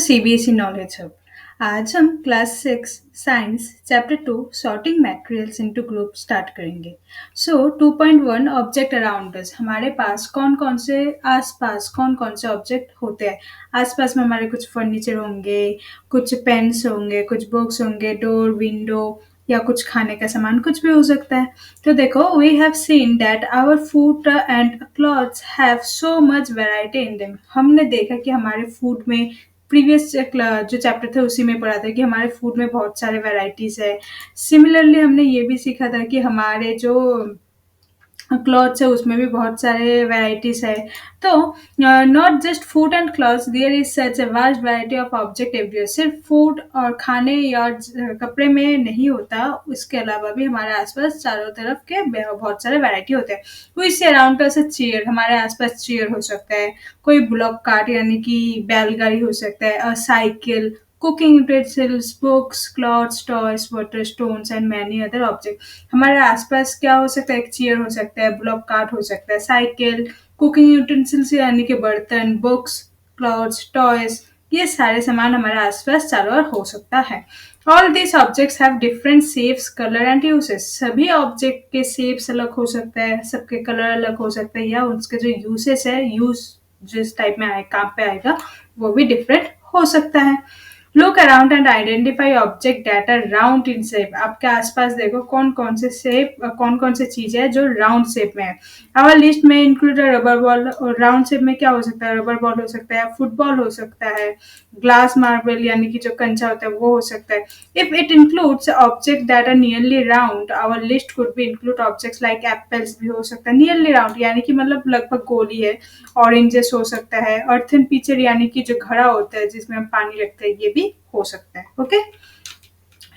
CBSE knowledge hub. आज हम class 6 science chapter 2 sorting materials into group start करेंगे। सो 2.1 object around अस। हमारे पास कौन कौन से ऑब्जेक्ट होते हैं। आसपास में हमारे कुछ फर्नीचर होंगे, कुछ पेन्स होंगे, कुछ बुक्स होंगे, डोर, विंडो या कुछ खाने का सामान, कुछ भी हो सकता है। तो देखो, we have seen that our food and clothes have so much variety in them. हमने देखा कि हमारे फूड में प्रीवियस जो चैप्टर थे उसी में पढ़ा था कि हमारे फूड में बहुत सारे वैरायटीज है। सिमिलरली हमने ये भी सीखा था कि हमारे जो क्लॉथ्स है उसमें भी बहुत सारे वैरायटीज है। तो not just food and clothes, there is such a vast variety of object everywhere. सिर्फ फूड और खाने या कपड़े में नहीं होता, उसके अलावा भी हमारे आसपास चारों तरफ के बहुत सारे वैरायटी होते हैं। कोई से अराउंड अस चेयर, हमारे आसपास चेयर हो सकता है, कोई ब्लॉक कार्ट यानी कि बैलगाड़ी हो सकता है, cycle, cooking utensils, books, clothes, toys, water stones and many other objects। हमारे आसपास क्या हो सकता है, एक चेयर हो सकता है, ब्लॉक कार्ट हो सकता है, साइकिल, कुकिंग यूटेंसिल्स यानी कि बर्तन, बुक्स, क्लॉथ्स, टॉयज, ये सारे सामान हमारे आसपास चारों ओर हो सकता है। All this objects have different shapes, colour and uses. सभी ऑब्जेक्ट के शेप्स अलग हो सकता है, सबके कलर अलग हो सकता है, या उसके जो यूसेस है, यूज जिस टाइप में आए काम पे आएगा वो भी डिफरेंट हो सकता है। Look around and identify object that are round in shape. आपके आसपास देखो कौन कौन से चीज है जो राउंड शेप में है। आवर लिस्ट में include rubber ball. Round shape में क्या हो सकता है, रबर बॉल हो सकता है, फुटबॉल हो सकता है, ग्लास मार्बल यानी कि जो कंचा होता है वो हो सकता है। If it includes object that are nearly round, our list could be include objects like apples भी हो सकता है। नियरली राउंड यानी कि मतलब लगभग गोली है। ऑरेंजेस हो सकता है। अर्थन पिक्चर यानी कि जो घड़ा होता है जिसमें हम पानी रखते हैं, ये भी हो सकता है। ओके,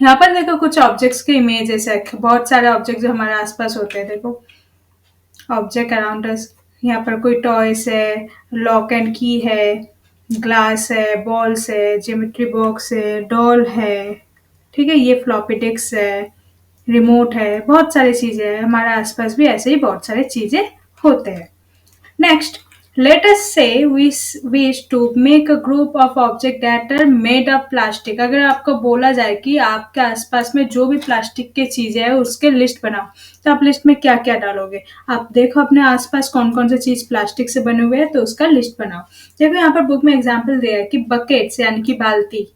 यहाँ पर देखो कुछ ऑब्जेक्ट्स के इमेजेस है, बहुत सारे ऑब्जेक्ट जो हमारे आसपास होते हैं। देखो ऑब्जेक्ट अराउंड अस, यहाँ पर कोई टॉयस है, लॉक एंड की है, ग्लास है, बॉल्स है, ज्योमेट्री बॉक्स है, डॉल है, ठीक है, ये फ्लॉपी डिस्क है, रिमोट है, बहुत सारी चीजें हैं। हमारे आसपास भी ऐसे ही बहुत सारी चीजें होते हैं। Next, let us say we wish to make a group of objects that are made of plastic। अगर आपको बोला जाए कि आपके आसपास में जो भी प्लास्टिक की चीजें है उसके लिस्ट बनाओ, तो आप लिस्ट में क्या क्या डालोगे। आप देखो अपने आसपास कौन कौन सी चीज प्लास्टिक से बने हुए हैं, तो उसका लिस्ट बनाओ। देखो यहाँ पर बुक में एग्जाम्पल दिया है कि बकेट्स यानी कि बाल्टी,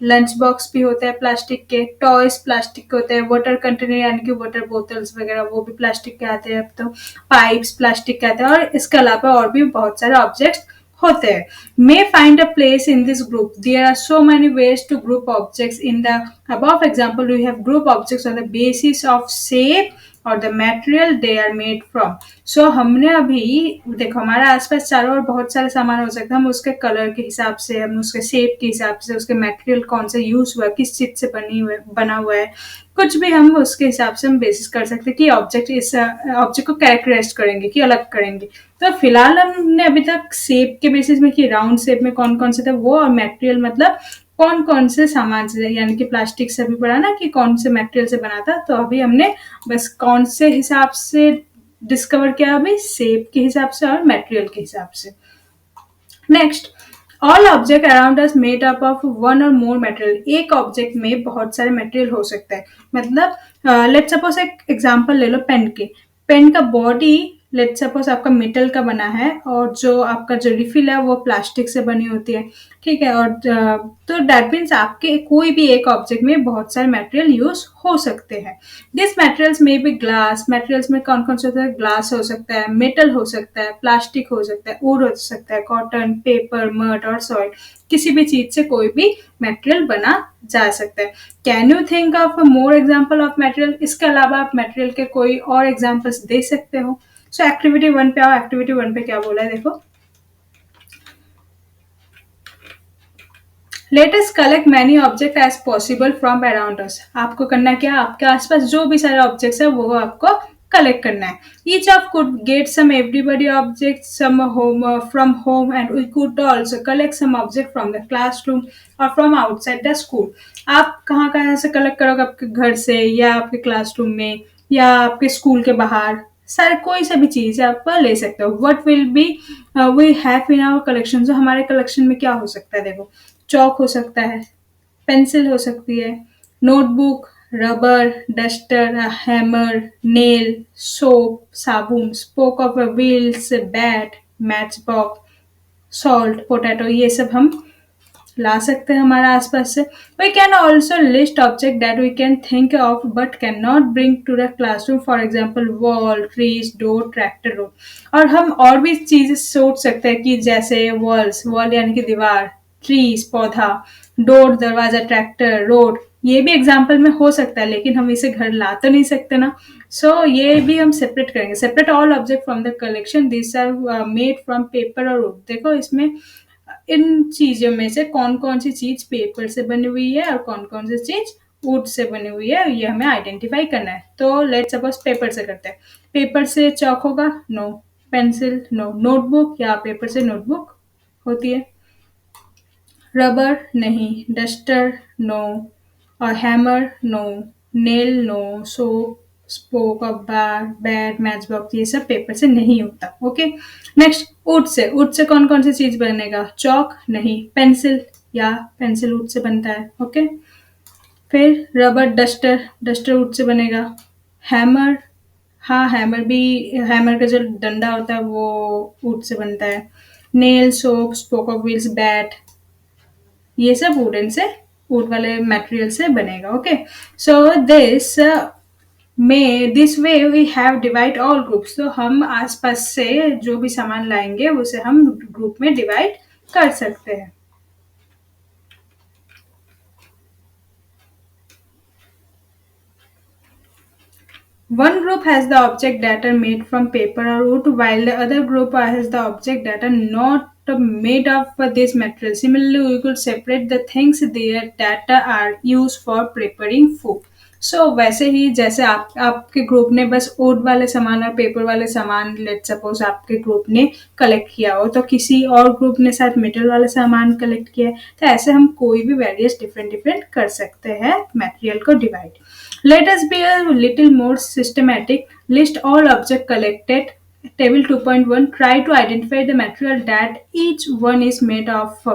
लंच बॉक्स भी होते हैं प्लास्टिक के, टॉयज प्लास्टिक के होते हैं, वाटर कंटेनर यानी कि वाटर बोतल्स वगैरह वो भी प्लास्टिक के आते हैं अब तो, पाइप्स प्लास्टिक के आते हैं, और इसके अलावा और भी बहुत सारे ऑब्जेक्ट्स होते हैं। May find a place in this group, there are so many ways to group objects in the above example we have group objects on the basis of shape और the material they are made from. So हमने अभी देखो हमारे आसपास चारों ओर बहुत सारे सामान हो सकते हैं, हम उसके कलर के हिसाब से, हम उसके शेप के हिसाब से, उसके मटेरियल कौन सा यूज हुआ है, किस चीज से बना हुआ है, कुछ भी हम उसके हिसाब से हम बेसिस कर सकते हैं कि ऑब्जेक्ट इस ऑब्जेक्ट को कैरेक्टराइज करेंगे कि अलग करेंगे। तो फिलहाल हमने अभी तक शेप के बेसिस में कि राउंड शेप में कौन कौन से थे वो, और मटेरियल मतलब कौन कौन से सामान से, यानी कि प्लास्टिक से भी पढ़ा ना कि कौन से मटेरियल से बना था, तो अभी हमने बस कौन से हिसाब से डिस्कवर किया, अभी शेप के हिसाब से और मटेरियल के हिसाब से। Next, all object around us made up of one और मोर मटेरियल। एक ऑब्जेक्ट में बहुत सारे मटेरियल हो सकता है। मतलब लेट सपोज एक एग्जांपल ले लो पेन के। पेन का बॉडी लेट सपोज आपका मेटल का बना है, और जो आपका जो रिफिल है वो प्लास्टिक से बनी होती है, ठीक है। और तो दैट मीन्स आपके कोई भी एक ऑब्जेक्ट में बहुत सारे मटेरियल यूज हो सकते हैं। दिस मटेरियल्स में भी ग्लास, मटेरियल्स में कौन कौन से होता है, ग्लास हो सकता है, मेटल हो सकता है, प्लास्टिक हो सकता है, वुड हो सकता है, कॉटन, पेपर, मड और सॉइल, किसी भी चीज से कोई भी मटेरियल बना जा सकता है। Can you think of more example of material. इसके अलावा आप मटेरियल के कोई और एग्जाम्पल्स दे सकते हो। सो एक्टिविटी 1 पे आओ। एक्टिविटी 1 पे क्या बोला है देखो, let us collect many object as possible from around us. आपको करना क्या, आपके आसपास जो भी सारे ऑब्जेक्ट्स है वो आपको कलेक्ट करना है। Each of could get some everybody object some home from home, and we could also collect some object from the classroom और फ्रॉम आउटसाइड द स्कूल। आप कहाँ कहाँ से कलेक्ट करोगे, आपके घर से या आपके क्लासरूम में या आपके स्कूल के बाहर, सारे कोई सा भी चीज आप ले सकते हो। What will be we have in our collection, जो हमारे कलेक्शन में क्या हो सकता है देखो, चॉक हो सकता है, पेंसिल हो सकती है, notebook, rubber, duster, hammer, nail, soap, साबुन, spoke of a wheels, bat, match box, salt, potato, ये सब हम ला सकते हैं हमारे आसपास से. We can also list object that we can think of but can not bring to the classroom, for example wall, trees, door, tractor, road. और हम और भी चीजें सोच सकते हैं कि जैसे वॉल्स, वॉल यानी कि दीवार, ट्रीज पौधा, डोर दरवाजा, ट्रैक्टर, रोड, ये भी एग्जाम्पल में हो सकता है, लेकिन हम इसे घर ला तो नहीं सकते ना. सो ये भी हम सेपरेट करेंगे. Separate all object from the collection, this are made from paper और वुड. देखो इसमें इन चीजों में से कौन कौन सी चीज पेपर से बनी हुई है और कौन कौन सी चीज वुड से बनी हुई है, ये हमें आइडेंटिफाई करना है. तो लेट सपोज पेपर से करते हैं. पेपर से चौक होगा, नो. Pencil, no. नोटबुक, या पेपर से नोटबुक होती है. रबर, नहीं. Duster, no. और hammer, no. Nail, no. So spoke of bar, bat, match box, ये सब पेपर से नहीं होता. ओके. नेक्स्ट, वुड से. वुड से कौन कौन सी चीज बनेगा? चौक, नहीं. पेंसिल, या पेंसिल वुड से बनता है. ओके. फिर rubber, duster, duster would say बनेगा. हैमर, हाँ हैमर भी, हैमर का जो डंडा होता है वो वुड से बनता है. Nail, soap, spoke of wheels, bat, ये सब वुडन से, वुड वाले मटेरियल से बनेगा. Okay. So this way we have divide all groups. तो हम आसपास से जो भी सामान लाएंगे उसे हम ग्रुप में डिवाइड कर सकते हैं. One group has the object that are made from paper or wood, while the other group has the object that are not made of this material. Similarly, we could separate the things there that are used for preparing food. So वैसे ही जैसे आपके group ने बस would वाले सामान और paper वाले सामान, लेट सपोज आपके ग्रुप ने कलेक्ट किया हो, तो किसी और ग्रुप ने शायद मेटल वाले सामान कलेक्ट किया है, तो ऐसे हम कोई भी वेरियस डिफरेंट डिफरेंट कर सकते हैं मटेरियल को divide. Let us be a little more systematic. List all objects collected. Table 2.1. Try to identify the material that each one is made of.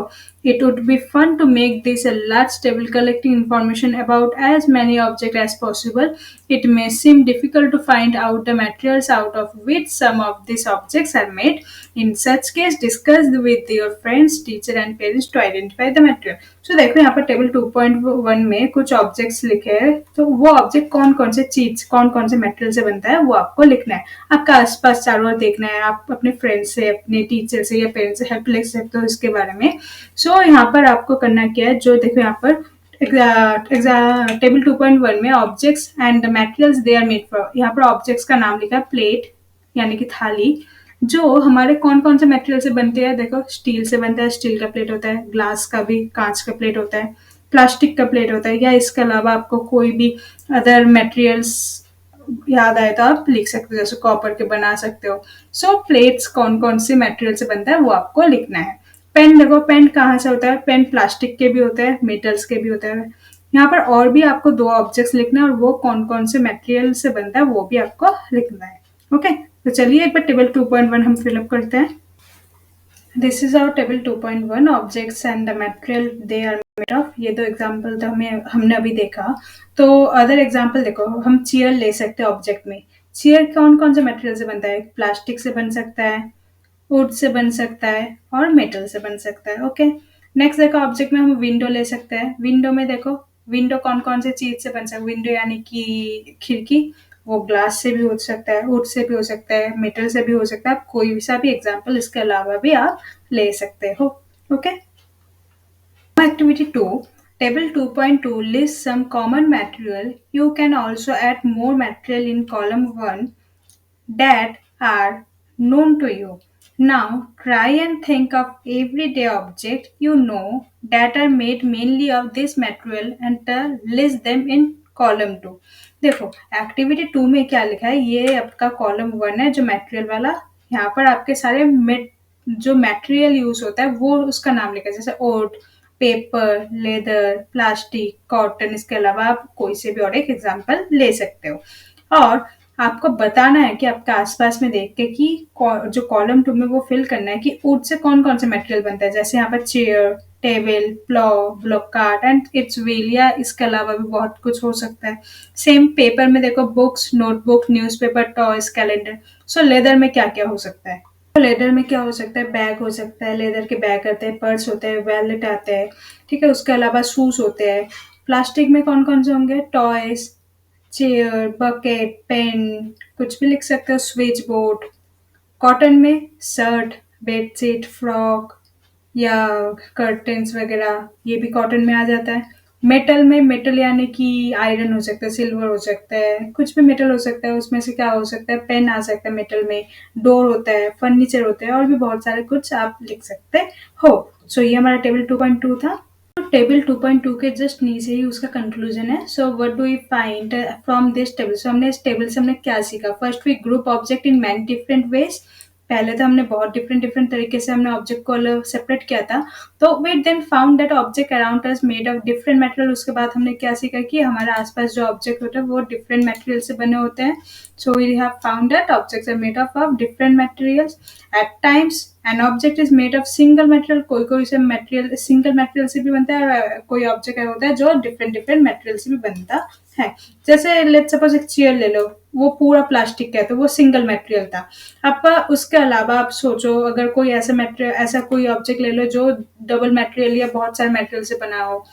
It would be fun to make this a large table collecting information about as many objects as possible. It may seem difficult to find out the materials out of which some of these objects are made. In such case, discuss with your friends, teacher and parents to identify the material. So देखो यहाँ पर table 2.1 में कुछ objects लिखे हैं, तो वो object कौन कौन से चीज, कौन कौन से मटेरियल से बनता है वो आपको लिखना है. आपका आसपास चारों ओर देखना है. आप अपने फ्रेंड से, अपने टीचर से या पेरेंट्स से हेल्प ले सकते हो इसके बारे में. सो यहाँ पर आपको करना क्या है, जो देखो यहाँ पर टेबल 2.1 में objects and materials they are made for, यहाँ पर ऑब्जेक्ट्स का नाम लिखा है प्लेट यानी कि थाली, जो हमारे कौन कौन से मटेरियल से बनते हैं. देखो स्टील से बनता है, स्टील का प्लेट होता है. ग्लास का भी, कांच का प्लेट होता है. प्लास्टिक का प्लेट होता है. या इसके अलावा आपको कोई भी अदर मटेरियल्स याद आए तो आप लिख सकते हो, जैसे कॉपर के बना सकते हो. सो प्लेट्स कौन कौन से मटेरियल से बनता है वो आपको लिखना है. पेन देखो, पेन कहाँ से होता है? पेन प्लास्टिक के भी होते हैं, मेटल्स के भी होते हैं. यहाँ पर और भी आपको दो ऑब्जेक्ट्स लिखना है और वो कौन कौन से मटेरियल से बनता है वो भी आपको लिखना है. ओके. तो चलिए एक बार टेबल 2.1 हम फिलअप करते हैं. This is our table 2.1 objects and the material they are made of. ये दो एग्जांपल तो हमने अभी देखा. तो अदर एग्जांपल देखो, हम चेयर ले सकते हैं ऑब्जेक्ट में. चेयर कौन कौन से मटेरियल से बनता है? प्लास्टिक से बन सकता है, वुड से बन सकता है और मेटल से बन सकता है. ओके. नेक्स्ट देखो, ऑब्जेक्ट में हम विंडो ले सकते हैं. विंडो में देखो, विंडो कौन कौन से चीज से बन सकता है? विंडो यानी कि खिड़की, वो ग्लास से भी हो सकता है, वुड से भी हो सकता है, मेटल से भी हो सकता है. आप कोई सा भी एग्जाम्पल इसके अलावा भी आप ले सकते हो. Okay. Activity 2. Table 2.2 lists some common material. You can also add more material in column 1 that are known to you. Now try and think of everyday object you know that are made mainly of this material and list them in column 2. देखो activity 2 में क्या लिखा है, ये आपका column 1 है जो material वाला. यहाँ पर आपके सारे जो मटेरियल यूज होता है वो उसका नाम लिखा है, जैसे ओट, पेपर, लेदर, प्लास्टिक, कॉटन. इसके अलावा आप कोई से भी और एक एग्जाम्पल ले सकते हो. और आपको बताना है कि आपके आसपास में देख के कि जो कॉलम 2 में वो फिल करना है कि वुड से कौन कौन से मटेरियल बनता है. जैसे यहाँ पर chair, table, plough, bullock cart and its wheel, या इसके अलावा भी बहुत कुछ हो सकता है। सेम पेपर में देखो books, notebook, newspaper, toys, calendar. So leather में क्या-क्या हो सकता है? तो लेदर में क्या हो सकता है? बैग हो सकता है, लेदर के बैग आते हैं, पर्स होते हैं, वैलेट आते हैं, ठीक है? उसके अलावा शूज़ होते हैं। प्लास्टिक में कौन-कौन से होंगे? टॉयज, चेयर, बकेट, पेन, कुछ भी लिख सकते हो, स्विच बोर्ड। कॉटन में शर्ट, बेडशीट, फ्रॉक या कर्टेन्स वगैरह, ये भी कॉटन में आ जाता है। मेटल में, मेटल यानी कि आयरन हो सकता है, सिल्वर हो सकता है, कुछ भी मेटल हो सकता है। उसमें से क्या हो सकता है? पेन आ सकता है मेटल में, डोर होता है, फर्नीचर होते हैं और भी बहुत सारे कुछ आप लिख सकते हो। सो ये हमारा टेबल 2.2 था। तो टेबल 2.2 के जस्ट नीचे ही उसका कंक्लूजन है। So what do we find from this table? So हमने इस टेबल से हमने क्या सीखा? First we group object in many different ways. पहले तो हमने बहुत डिफरेंट डिफरेंट तरीके से हमने ऑब्जेक्ट को अलग सेपरेट किया था। तो we then found that object around us made of different material. उसके बाद हमने क्या सीखा कि हमारे आसपास जो ऑब्जेक्ट होते हैं वो डिफरेंट मटेरियल से बने होते हैं। So we have found that objects are made of different materials. At times an object is made of single material. कोई कोई से मटेरियल सिंगल मटेरियल से भी बनता है और कोई ऑब्जेक्ट होता है जो डिफरेंट डिफरेंट मटेरियल से भी बनता है। जैसे लेट्स सपोज एक चेयर ले लो, वो पूरा प्लास्टिक का है तो वो सिंगल मटेरियल था। अब उसके अलावा आप सोचो, अगर कोई ऐसा मटेरियल, ऐसा कोई ऑब्जेक्ट ले लो जो डबल मटेरियल या बहुत सारे मटेरियल से बना हो।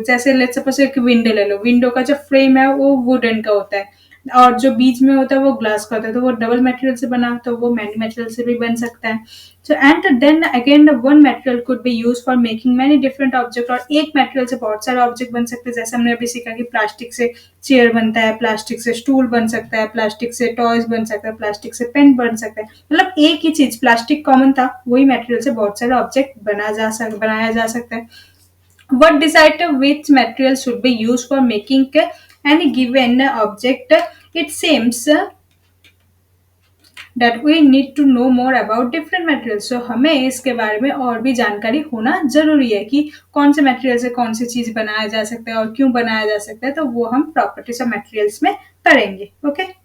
जैसे लेट्स सपोज एक विंडो ले लो, विंडो का जो फ्रेम है वो वुडन का होता है और जो बीच में होता है वो ग्लास का होता है, तो वो डबल मटेरियल से बना, तो वो मैनी मटेरियल से भी बन सकता है। So and then again one material could be use for making many different object. और एक मटेरियल से बहुत सारे ऑब्जेक्ट बन सकते हैं। जैसे हमने अभी सीखा कि प्लास्टिक से चेयर बनता है, प्लास्टिक से स्टूल बन सकता है, प्लास्टिक से टॉयज बन सकता है, प्लास्टिक से पेन बन सकता है। मतलब एक ही चीज, प्लास्टिक कॉमन था, वही मटेरियल से बहुत सारे ऑब्जेक्ट बनाया जा सकता है। What decide which material should be used for making any given object? It seems that we need to know more about different materials. So हमें इसके बारे में और भी जानकारी होना जरूरी है कि कौन से मटेरियल से कौन सी चीज बनाया जा सकता है और क्यों बनाया जा सकता है। तो वो हम प्रॉपर्टीज ऑफ मटेरियल्स में करेंगे। Okay,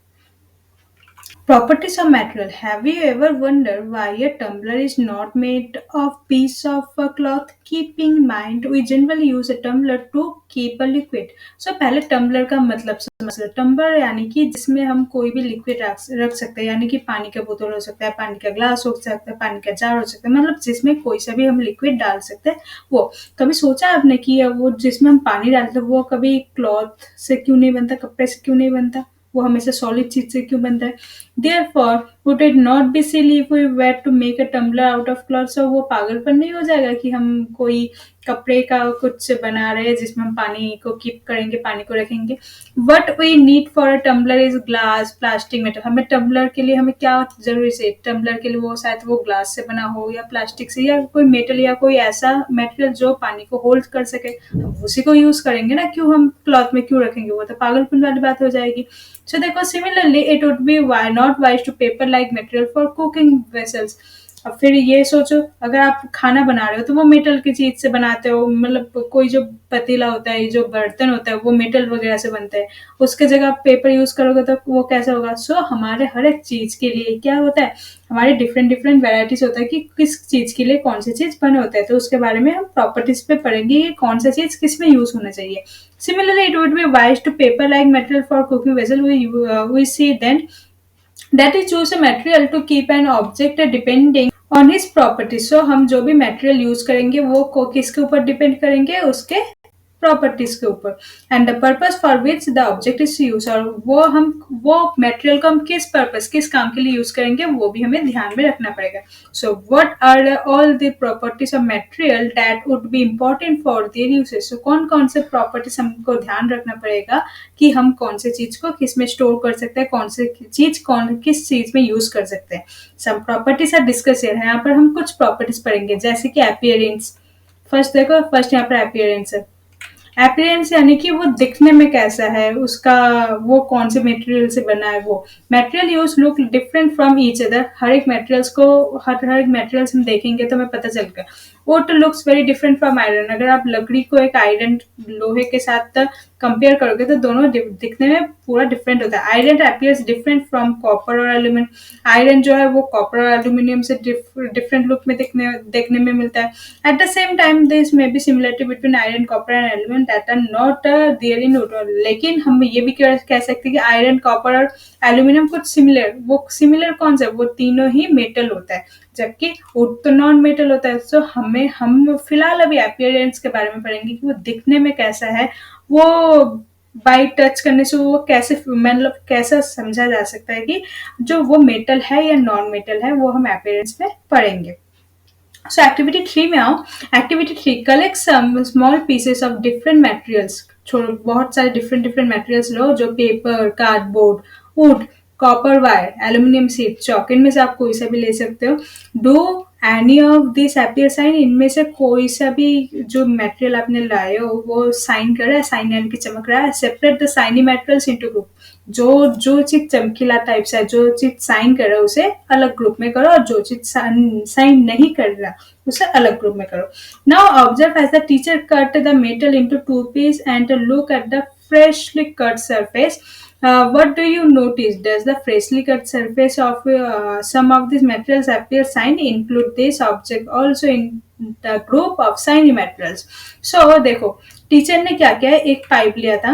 properties of material. Have you ever wondered why a tumbler is not made of piece of cloth? Keeping in mind, we generally use a tumbler to keep a liquid. So पहले tumbler का मतलब समझ लो। tumbler यानी कि जिसमें हम कोई भी लिक्विड रख सकते हैं, यानी कि पानी का बोतल हो सकता है, पानी का ग्लास हो सकता है, पानी का जार हो सकता है, मतलब जिसमें कोई सा भी हम लिक्विड डाल सकते हैं वो। कभी सोचा आपने कि वो जिसमें हम पानी डालते हैं वो कभी क्लॉथ से क्यों नहीं बनता, कपड़े से क्यों नहीं बनता, वो हमेशा सॉलिड चीज से क्यों बनता है? Therefore, would it not be silly if we were to make a tumbler out of cloth? So वो पागलपन नहीं हो जाएगा कि हम कोई कपड़े का कुछ बना रहे हैं जिसमें हम पानी को कीप करेंगे, पानी को रखेंगे। What we need for a tumbler is glass, plastic, metal. हमें टम्बलर के लिए हमें क्या जरूरी है? टम्बलर के लिए वो शायद वो ग्लास से बना हो या प्लास्टिक से या कोई मेटल या कोई ऐसा मटेरियल जो पानी को होल्ड कर सके, हम उसी को यूज करेंगे ना। क्यों हम क्लॉथ में क्यों रखेंगे? वो तो पागलपन वाली बात हो जाएगी। So देखो, similarly it would be not wise to paper like material for cooking vessels. अब फिर ये सोचो, अगर आप खाना बना रहे हो तो वो मेटल की चीज से बनाते हो, मतलब कोई जो पतीला होता है, जो बर्तन होता है वो मेटल वगैरह से बनता है, उसके जगह आप पेपर यूज करोगे तो वो कैसा होगा? सो हमारे हर एक चीज के लिए क्या होता है, हमारे डिफरेंट डिफरेंट वेराइटीज होता है कि किस चीज के लिए कौन सी चीज बने होते हैं। तो उसके बारे में हम प्रॉपर्टीज पे पढ़ेंगे कि कौन सा चीज किस में यूज होना चाहिए। Similarly, it would be wise to paper-like material for cooking vessel. We see then that is choose a material to keep an object depending on his properties. So हम जो भी material use करेंगे वो किसके ऊपर depend करेंगे? उसके properties के ऊपर। And the purpose for which the object is use, और वो मटेरियल को हम किस पर्पज, किस काम के लिए यूज करेंगे वो भी हमें ध्यान में रखना पड़ेगा। So what are all the properties of material that would be important for their usage? So कौन कौन से प्रॉपर्टीज हमको ध्यान रखना पड़ेगा कि हम कौन से चीज को किस में स्टोर कर सकते हैं, कौन से चीज किस चीज में यूज कर सकते हैं। Some properties are discuss here. यहाँ पर हम कुछ प्रॉपर्टीज पढ़ेंगे, जैसे कि अपीयरेंस। फर्स्ट देखो, फर्स्ट यहाँ पर अपीयरेंस है। अपीयरेंस यानी कि वो दिखने में कैसा है, उसका वो कौन से मटेरियल से बना है। वो material use look different from each other. हर एक मटेरियल्स को हर एक मटेरियल्स हम देखेंगे तो हमें पता चलेगा would looks very different from iron. अगर आप लकड़ी को एक आयरन लोहे के साथ कंपेयर करोगे तो दोनों दिखने में पूरा डिफरेंट होता है। Iron appears different from copper और एल्यूमिनियम। आयरन जो है वो कॉपर और एल्यूमिनियम से डिफरेंट लुक में देखने में मिलता है। At the same time this may be similarity between iron, copper and aluminium that are not there in neutral. लेकिन हम ये भी कह सकते हैं कि आयरन, कॉपर और एल्यूमिनियम कुछ सिमिलर, वो सिमिलर कौन सा, वो तीनों ही मेटल होता है, जबकि वुड तो नॉन मेटल होता है। सो हम फिलहाल अभी अपीयरेंस के बारे में पढ़ेंगे कि वो दिखने में कैसा है, वो बाई टच करने से वो कैसे, मतलब कैसा समझा जा सकता है कि जो वो मेटल है या नॉन मेटल है, वो हम अपीयरेंस में पढ़ेंगे। सो एक्टिविटी 3 में आओ। Activity 3, collect some small pieces of different materials. बहुत सारे डिफरेंट मटेरियल्स लो, जो paper, cardboard, wood, copper wire, aluminium sheet, chalk, इनमें से आप कोई सा भी ले सकते हो। Do any of this appear shine, इनमें से कोई सा भी जो मटेरियल आपने लाए हो वो साइन कर रहा है, साइन यानी कि चमक रहा है। Separate the shiny materials into group. जो चीज चमकीला टाइप से है, जो चीज साइन कर रहा है उसे अलग ग्रुप में करो, और जो चीज साइन नहीं कर रहा उसे अलग ग्रुप में करो। Now observe as the teacher cut the metal into two piece and look at the freshly cut surface. What do you notice? Does the freshly cut surface of some of these materials appear shiny? Include this object also in the group of shiny materials. So देखो, teacher ने क्या किया, एक pipe लिया था,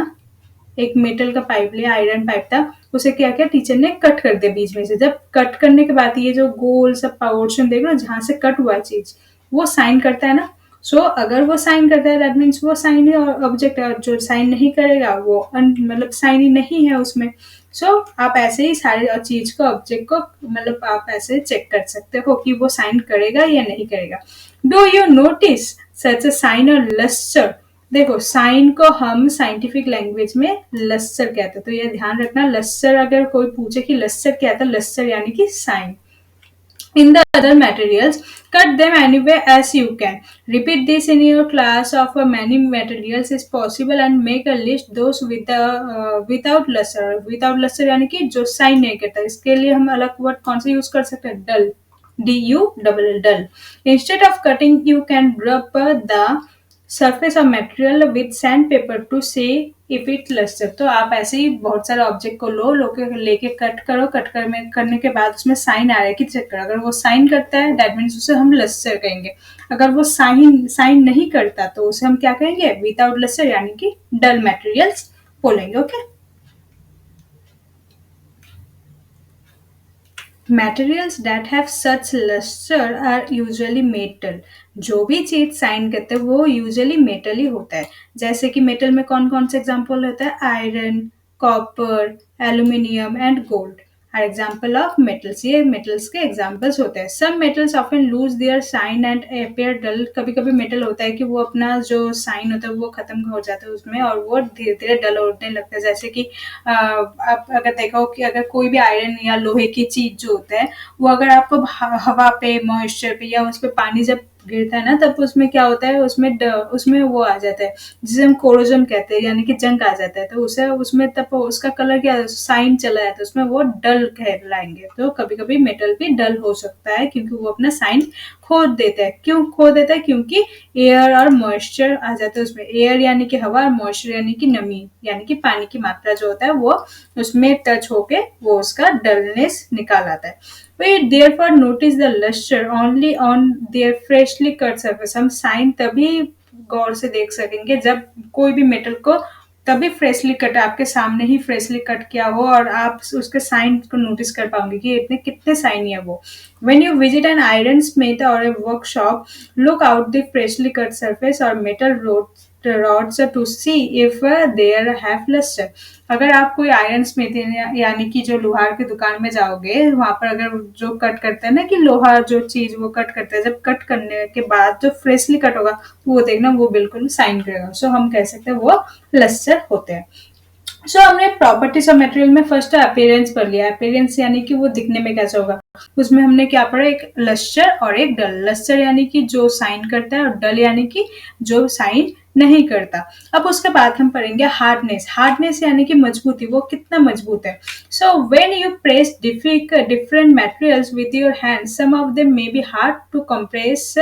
एक metal का pipe लिया, आयरन पाइप था, उसे क्या किया टीचर ने, कट कर दिया बीच में से। जब कट करने के बाद ये जो गोल सब पोर्शन देख रहे हो जहां से कट हुआ चीज, वो साइन करता है ना। सो अगर वो साइन करता है दैट मीन्स वो साइन ऑब्जेक्ट है, और जो साइन नहीं करेगा वो मतलब साइन ही नहीं है उसमें। सो आप ऐसे ही सारे चीज को, ऑब्जेक्ट को, मतलब आप ऐसे चेक कर सकते हो कि वो साइन करेगा या नहीं करेगा। Do you notice such a shine और लस्टर? देखो, साइन को हम साइंटिफिक लैंग्वेज में लस्टर कहते हैं, तो ये ध्यान रखना। लस्टर, अगर कोई पूछे कि लस्टर क्या था, लस्टर यानी कि sign. In the other materials, cut them anyway as you can. Repeat this in your class of many materials is possible and make a list those with the without luster. Without luster यानी कि जो sign नहीं करता, इसके लिए हम अलग word कौन सा यूज कर सकते हैं, डल, DU dull. Instead of cutting, you can rub the surface of material with sandpaper to see if it luster. तो आप ऐसे ही बहुत सारे ऑब्जेक्ट को लेके कट करो, करने के बाद उसमें साइन आ रहा है कि चेक करो। अगर वो साइन करता है दैट मीन्स उसे हम लस्टर कहेंगे। अगर वो साइन नहीं करता तो उसे हम क्या कहेंगे, विदाउट लस्टर यानी कि डल मटेरियल्स बोलेंगे। Okay, materials that have such lustre are usually metal. जो भी चीज साइन करते हैं वो यूजुअली मेटल ही होता है। जैसे कि मेटल में कौन कौन से एग्जाम्पल होता है, iron, copper, aluminium and gold are example of metals. ये मेटल्स के एग्जाम्पल्स होते हैं। Some metals often lose their shine and appear dull. कभी कभी मेटल होता है कि वो अपना जो साइन होता है वो खत्म हो जाता है उसमें, और वो धीरे धीरे डल होने लगता है। जैसे कि आप अगर देखो कि अगर कोई भी आयरन या लोहे की चीज जो होता है, वो अगर आपको हवा पे, मॉइस्चर पे या उस पर पानी जब गिरता है ना, तब उसमें क्या होता है, उसमें वो आ जाता है जिसे हम कोरोजन कहते हैं, यानी कि जंग आ जाता है। तो उसे उसमें तब उसका कलर क्या, साइन चला जाता है उसमें, वो डल कहलाएंगे। तो कभी कभी मेटल भी डल हो सकता है क्योंकि वो अपना साइन खो देता है। क्यों खो देता है? क्योंकि एयर और मॉइस्चर आ जाता है उसमें। एयर यानी कि हवा, और मॉइस्चर यानी कि नमी, यानी कि पानी की मात्रा जो होता है वो उसमें टच होके वो उसका डलनेस निकाल आता है। We therefore notice the luster only on their freshly cut surface. हम साइन तभी गौर से देख सकेंगे जब कोई भी मेटल को तभी फ्रेशली कट, आपके सामने ही फ्रेशली कट किया हो और आप उसके साइन को नोटिस कर पाओगे कि इतने कितने साइन है वो। When you visit an iron smith or a workshop, look out the freshly cut surface or metal rods to see if there have luster. अगर आप कोई आयरन स्मिथ यानी कि जो लोहार की दुकान में जाओगे, वहां पर अगर जो कट करते हैं ना, कि लोहा जो चीज वो कट करते हैं, जब कट करने के बाद जो फ्रेशली कट होगा वो देखना, वो बिल्कुल साइन करेगा। सो हम कह सकते हैं वो लस्टर होते हैं। सो हमने प्रॉपर्टीज ऑफ मटेरियल में फर्स्ट अपीयरेंस पढ़ लिया। अपीयरेंस यानी कि वो दिखने में कैसा होगा, उसमें हमने क्या पढ़ा, एक लस्टर और एक डल। लस्टर यानी कि जो साइन करता है, और डल यानी कि जो साइन नहीं करता। अब उसके बाद हम पढ़ेंगे हार्डनेस। हार्डनेस यानी कि मजबूती, वो कितना मजबूत है। So when you press different materials with your hand, some of them may be hard to compress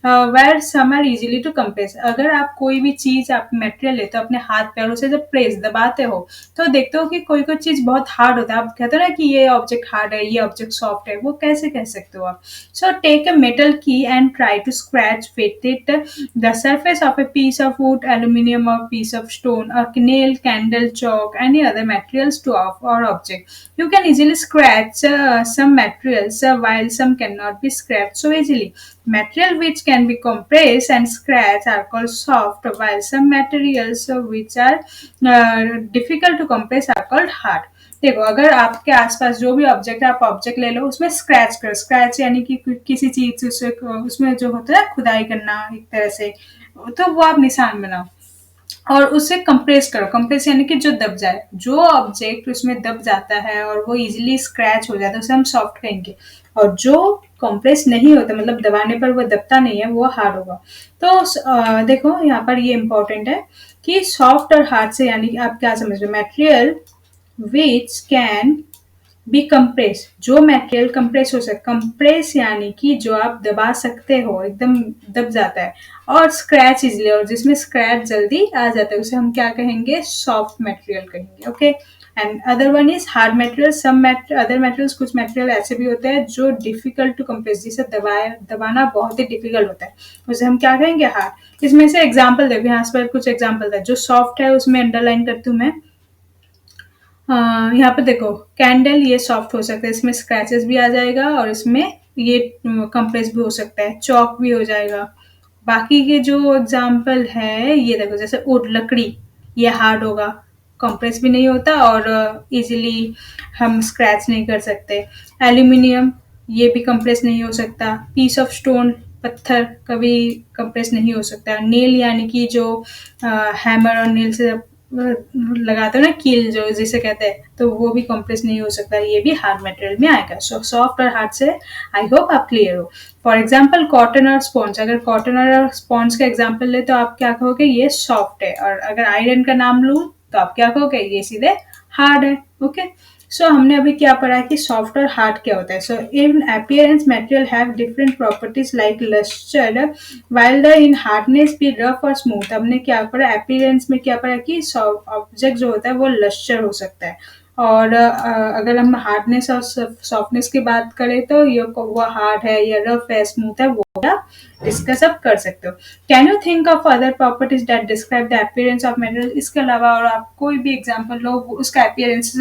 where some are easily to compress. अगर आप कोई भी चीज, आप मटेरियल लेते हो अपने हाथ पैरों से, जब प्रेस दबाते हो तो देखते हो कि कोई कोई चीज बहुत हार्ड होता है। आप कहते हो ना कि ये ऑब्जेक्ट हार्ड है, ये ऑब्जेक्ट सॉफ्ट है, वो कैसे कह सकते हो आप। So take a metal key and try to scratch with it the surface of a piece of wood, aluminum, or piece of stone, a nail, candle, chalk, any other materials to or object. You can easily scratch some materials while some cannot be scratched so easily. Material which can be compressed and scratched are called soft, while some materials which are difficult to compress are called hard. देखो, अगर आपके आसपास जो भी object है, आप object ले लो, उसमें स्क्रैच करो। स्क्रैच यानी कि किसी चीज से उसमें जो होता है खुदाई करना एक तरह से, तो वो आप निशान बनाओ और उसे कंप्रेस करो। कंप्रेस यानी कि जो दब जाए, जो ऑब्जेक्ट उसमें दब जाता है और वो इजीली स्क्रैच हो जाता है, उसे हम सॉफ्ट कहेंगे। और जो कंप्रेस नहीं होता, मतलब दबाने पर वो दबता नहीं है, वो हार्ड होगा। तो देखो यहाँ पर ये इंपॉर्टेंट है कि सॉफ्ट और हार्ड से यानी कि आप क्या समझ रहे हो। Material which can B compress, जो मटेरियल कंप्रेस हो सकता, कंप्रेस यानी कि जो आप दबा सकते हो, एकदम दब जाता है, और स्क्रैच इजली, और जिसमें स्क्रैच जल्दी आ जाता है, उसे हम क्या कहेंगे, सॉफ्ट मटेरियल कहेंगे। Okay, and other one is hard material. Some other materials, कुछ मटेरियल ऐसे भी होते हैं जो डिफिकल्ट टू कंप्रेस, जिसे दबाना बहुत ही डिफिकल्ट होता है, उसे हम क्या कहेंगे, हार्ड। इसमें से एग्जाम्पल देखो, यहाँ पर कुछ एग्जाम्पल है। जो सॉफ्ट है उसमें अंडरलाइन करती हूँ मैं। यहाँ पे देखो, कैंडल, ये सॉफ्ट हो सकता है, इसमें स्क्रैचेस भी आ जाएगा और इसमें ये कंप्रेस भी हो सकता है, चॉक भी हो जाएगा। बाकी के जो एग्जाम्पल है, ये देखो, जैसे वुड, लकड़ी, ये हार्ड होगा, कंप्रेस भी नहीं होता और इजीली हम स्क्रैच नहीं कर सकते। एल्यूमिनियम, ये भी कंप्रेस नहीं हो सकता। पीस ऑफ स्टोन, पत्थर, कभी कंप्रेस नहीं हो सकता। नेल यानी कि जो हैमर और नेल से लगाते हो ना, कील जो जिसे कहते हैं, तो वो भी कंप्रेस नहीं हो सकता, ये भी हार्ड मटेरियल में आएगा। सो सॉफ्ट और हार्ड से आई होप आप क्लियर हो। फॉर एग्जाम्पल कॉटन और स्पॉन्ज, अगर कॉटन और स्पॉन्ज का एग्जाम्पल ले तो आप क्या कहोगे, ये सॉफ्ट है। और अगर आयरन का नाम लूँ तो आप क्या कहोगे, ये सीधे हार्ड है। ओके, सो हमने अभी क्या पढ़ा कि सॉफ्ट और हार्ड क्या होता है। सो इन appearance material have different properties like lustre, while the in hardness भी रफ और स्मूथ। हमने क्या पढ़ा, अपीयरेंस में क्या पढ़ा कि ऑब्जेक्ट जो होता है वो लस्टर हो सकता है, और अगर हम हार्डनेस और सॉफ्टनेस की बात करें तो ये वो हार्ड है या रफ है, स्मूथ है, वो आप डिस्कस अब कर सकते हो। Can you think of other properties that describe the appearance of material. इसके अलावा और आप कोई भी एग्जांपल लो, उसका अपीयरेंस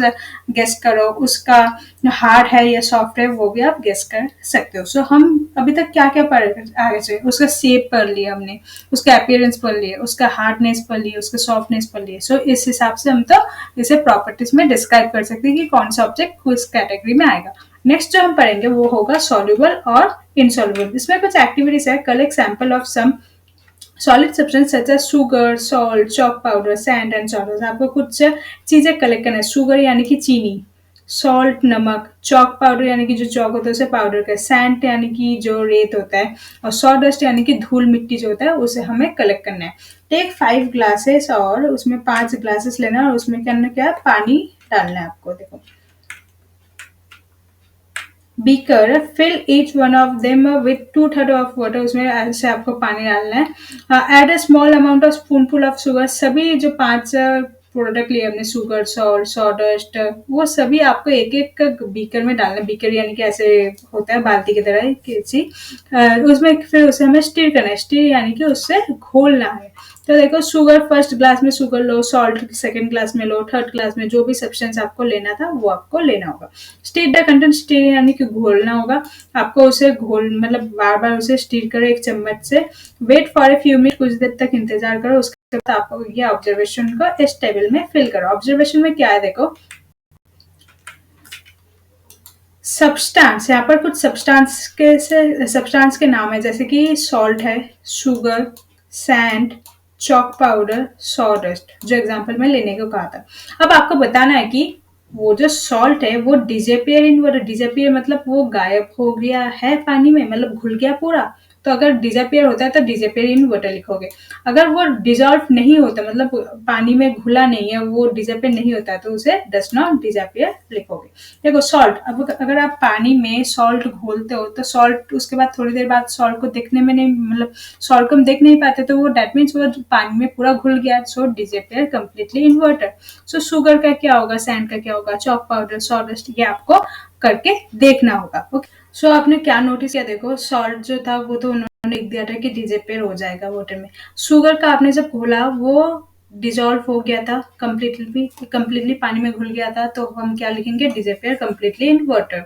गेस करो, उसका हार्ड है या सॉफ्ट है, वो भी आप गेस कर सकते हो। सो हम अभी तक क्या क्या पढ़ आगे से, उसका शेप पढ़ लिया हमने, उसका अपीयरेंस पढ़ लिया, उसका हार्डनेस पढ़ लिया, उसका सॉफ्टनेस पढ़ लिया। सो इस हिसाब से हम तो इसे प्रॉपर्टीज में डिस्क्राइब कर सकते हैं कि कौन सा ऑब्जेक्ट किस कैटेगरी में आएगा। नेक्स्ट जो हम पढ़ेंगे वो होगा सॉल्युबल और इनसॉल्युबल। इसमें कुछ एक्टिविटीज है। Collect sample of some solid substance such as sugar, salt, chalk powder, sand and salt. आपको कुछ चीजें कलेक्ट करना है। शुगर यानी कि चीनी, सॉल्ट नमक, चॉक पाउडर यानी कि जो चॉक होता है उसे पाउडर का, सैंड यानी कि जो रेत होता है, और सॉडस्ट यानी कि धूल मिट्टी जो होता है, उसे हमें कलेक्ट करना है। टेक 5 ग्लासेस और उसमें 5 ग्लासेस लेना है और उसमें करना क्या है, पानी डालना है आपको। देखो, beaker, fill each one of them with 2/3 of water, उसमें ऐसे आपको पानी डालना है। Add a small amount of spoonful of sugar. सभी जो 5 प्रोडक्ट लिए हमने, शुगर, सॉल्ट, सॉडस्ट, वो सभी आपको एक एक बीकर में डालना है। बीकर यानी कि ऐसे होता है बाल्टी की तरह किसी, उसमें फिर उसे हमें स्टीर करना है। स्टीर यानी कि उससे घोलना है। तो देखो, शुगर फर्स्ट ग्लास में शुगर लो, सॉल्ट सेकंड ग्लास में लो, थर्ड ग्लास में जो भी सब्सटेंस आपको लेना था वो आपको लेना होगा। स्टीर द कंटेंट, स्टीर यानी कि घोलना होगा आपको, उसे घोल मतलब बार बार उसे स्टीर करो एक चम्मच से। Wait for a few minute, कुछ देर तक इंतजार करो। उसके बाद आपको ये ऑब्जर्वेशन को इस टेबल में फिल करो। ऑब्जर्वेशन में क्या है, देखो, सब्सटेंस, यहाँ पर कुछ सब्सटेंस के नाम है, जैसे कि सॉल्ट है, sugar, sand, chalk powder, sawdust, जो एग्जांपल में लेने को कहा था। अब आपको बताना है कि वो जो सॉल्ट है वो डिसअपियर इन वाटर, डिसअपियर मतलब वो गायब हो गया है पानी में, मतलब घुल गया पूरा, तो अगर डिसअपियर होता है तो डिसअपियर इन वाटर लिखोगे। अगर वो डिजॉल्व नहीं होता, मतलब पानी में घुला नहीं है, वो डिसअपियर नहीं होता है, तो उसे डज नॉट डिसअपियर लिखोगे। देखो सॉल्ट, अब अगर आप पानी में सॉल्ट घोलते हो तो सॉल्ट उसके बाद थोड़ी देर बाद सॉल्ट को देखने में नहीं, मतलब सॉल्ट को हम देख नहीं पाते, तो वो दैट मीन्स वो पानी में पूरा घुल गया, so disappear completely in water. So sugar का क्या होगा, सैंड का क्या होगा, चॉक पाउडर, सॉल्ट, ये आपको करके देखना होगा। ओके, सो आपने क्या नोटिस किया, देखो सॉल्ट जो था वो तो उन्होंने लिख दिया था कि डिसअपियर हो जाएगा वाटर में। शुगर का आपने जब घोला वो डिजॉल्व हो गया था, कंप्लीटली पानी में घुल गया था, तो हम क्या लिखेंगे, disappear completely in water.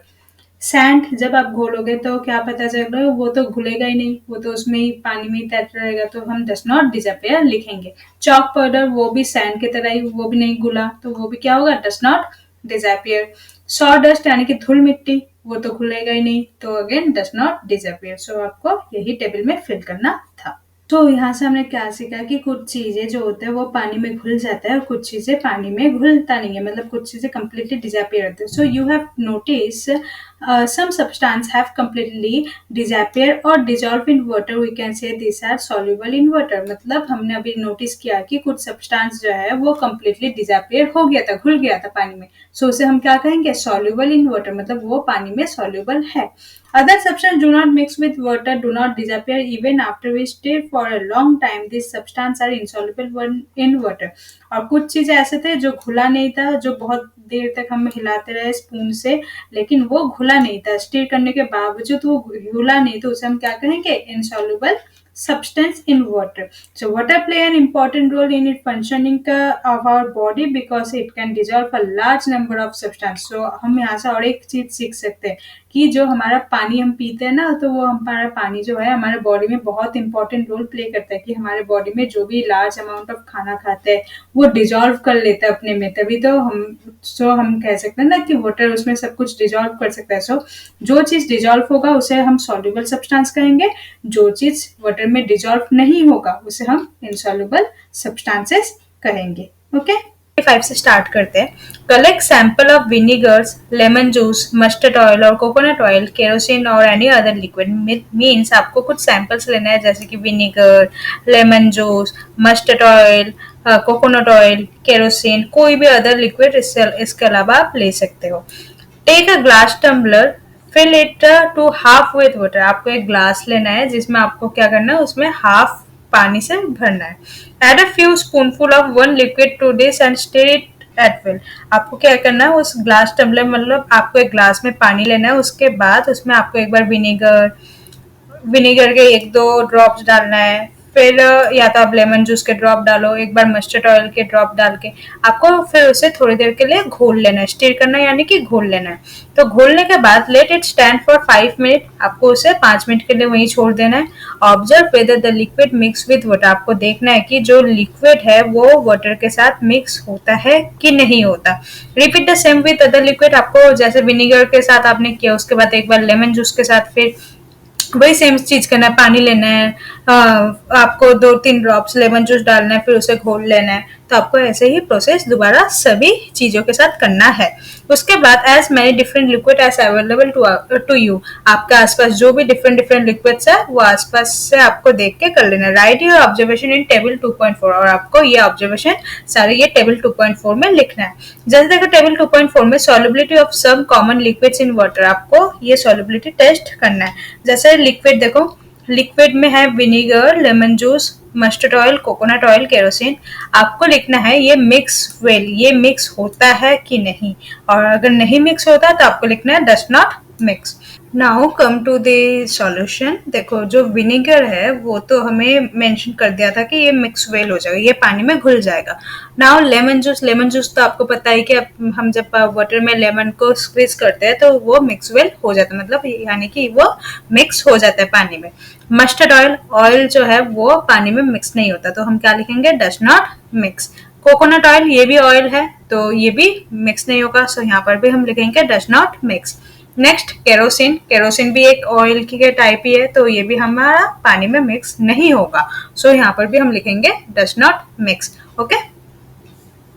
Sand जब आप घोलोगे तो क्या पता चलेगा, वो तो घुलेगा ही नहीं, वो तो उसमें ही पानी में ही तैरता रहेगा, तो हम डज नॉट डिसअपियर लिखेंगे। चॉक पाउडर वो भी सैंड की तरह ही, वो भी नहीं घुला, तो वो भी क्या होगा, does not disappear. Saw dust यानी कि धूल मिट्टी, वो तो घुलेगा ही नहीं, तो अगेन डज नॉट डिसअपियर। सो आपको यही टेबल में फिल करना था। तो यहाँ से हमने क्या सीखा कि कुछ चीजें जो होते हैं वो पानी में घुल जाता है और कुछ चीजें पानी में घुलता नहीं है, मतलब कुछ चीजें कंप्लीटली डिसअपियर होती है। So you have notice some substance have completely disappear or dissolve in water, we can say these are soluble in water। मतलब हमने अभी नोटिस किया कि कुछ सब्सटेंस जो है वो completely disappear हो गया था, घुल गया था पानी में, सो उसे हम क्या कहेंगे, soluble in water, मतलब वो पानी में soluble है। Other substances do not mix with water, do not disappear even after we stir for a long time, these substances are insoluble in water। और कुछ चीजें ऐसे थे जो घुला नहीं था, जो बहुत देर तक हम हिलाते रहे स्पून से, लेकिन वो घुला नहीं था, स्टीर करने के बावजूद वो घुला नहीं, तो उसे हम क्या कहेंगे, insoluble substance in water। So water play an important role in its functioning of our body because it can dissolve a large number of substance। So हम यहाँ से और एक चीज सीख सकते हैं कि जो हमारा पानी हम पीते हैं ना, तो वो हमारा पानी जो है हमारे बॉडी में बहुत इंपॉर्टेंट रोल प्ले करता है, कि हमारे बॉडी में जो भी लार्ज अमाउंट ऑफ खाना खाते हैं वो डिजॉल्व कर लेता है अपने में, तभी तो हम कह सकते हैं ना कि वाटर उसमें सब कुछ डिजॉल्व कर सकता है। सो जो चीज डिजॉल्व होगा उसे हम सॉल्युबल सब्सटेंस कहेंगे, जो चीज वाटर में डिजॉल्व नहीं होगा उसे हम इनसॉल्युबल सब्सटेंसेस कहेंगे। ओके, 5 से स्टार्ट करते हैं। Collect sample of vinegars, lemon juice, mustard oil और कोकोनट ऑयल, केरोसिन और एनी अदर लिक्विड। मीन्स आपको कुछ सैंपल्स लेना है, जैसे कि vinegar, lemon juice, mustard oil, coconut oil, kerosene, कोई भी अदर लिक्विड इसके अलावा आप ले सकते हो। Take a glass tumbler, fill it to half with water. आपको एक ग्लास लेना है जिसमें आपको क्या करना है, उसमें हाफ पानी से भरना है। Add a few spoonful of one liquid to this and stir it at will. आपको क्या करना है, उस ग्लास टम्बलर, मतलब आपको एक ग्लास में पानी लेना है, उसके बाद उसमें आपको एक बार विनेगर के 1-2 ड्रॉप्स डालना है, फिर या तो आप लेमन जूस के ड्रॉप डालो, एक बार मस्टर्ड ऑयल के ड्रॉप डाल के आपको फिर उसे थोड़ी देर के लिए घोल लेना है, स्टीर करना है यानी कि घोल लेना है। तो घोलने के बाद let it stand for 5 minute, आपको उसे 5 मिनट के लिए वहीं छोड़ देना है। Observe whether the liquid mix with water, आपको देखना है कि जो लिक्विड है वो वाटर के साथ मिक्स होता है कि नहीं होता। Repeat the same with other liquid, आपको जैसे विनेगर के साथ आपने किया, उसके बाद एक बार लेमन जूस के साथ फिर वही सेम चीज करना है, पानी लेना है, आपको 2-3 ड्रॉप्स लेमन जूस डालना है, फिर उसे घोल लेना है। तो आपको ऐसे ही प्रोसेस दोबारा सभी चीजों के साथ करना है। उसके बाद as many different liquid as available to you, आपके आसपास जो भी डिफरेंट लिक्विड्स है वो आसपास से आपको देख के कर लेना। Right your observation in table 2.4, और आपको ये ऑब्जर्वेशन सारे ये टेबल 2.4 में लिखना है। जैसे देखो टेबल 2.4 में solubility of some common liquids in water, आपको ये सॉल्युबिलिटी टेस्ट करना है। जैसे लिक्विड देखो, लिक्विड में है vinegar, lemon juice, mustard oil, coconut oil, kerosene. आपको लिखना है ये मिक्स वेल, ये मिक्स होता है कि नहीं, और अगर नहीं मिक्स होता तो आपको लिखना है does not mix. Now come to the solution. देखो जो विनेगर है वो तो हमें मेंशन कर दिया था कि ये मिक्स वेल हो जाएगा, ये पानी में घुल जाएगा। नाउ लेमन जूस तो आपको पता है कि हम जब वाटर में लेमन को स्क्वीज करते हैं तो वो मिक्स वेल हो जाता है, मतलब यानी कि वो मिक्स हो जाता है पानी में। मस्टर्ड ऑयल जो है वो पानी में मिक्स नहीं होता, तो हम क्या लिखेंगे, does not mix. Coconut oil ये भी ऑयल है तो ये भी मिक्स नहीं होगा, सो यहाँ पर भी हम लिखेंगे does not mix. Next kerosene भी एक ऑयल की टाइप ही है, तो ये भी हमारा पानी में मिक्स नहीं होगा, सो यहाँ पर भी हम लिखेंगे डज नॉट मिक्स। ओके,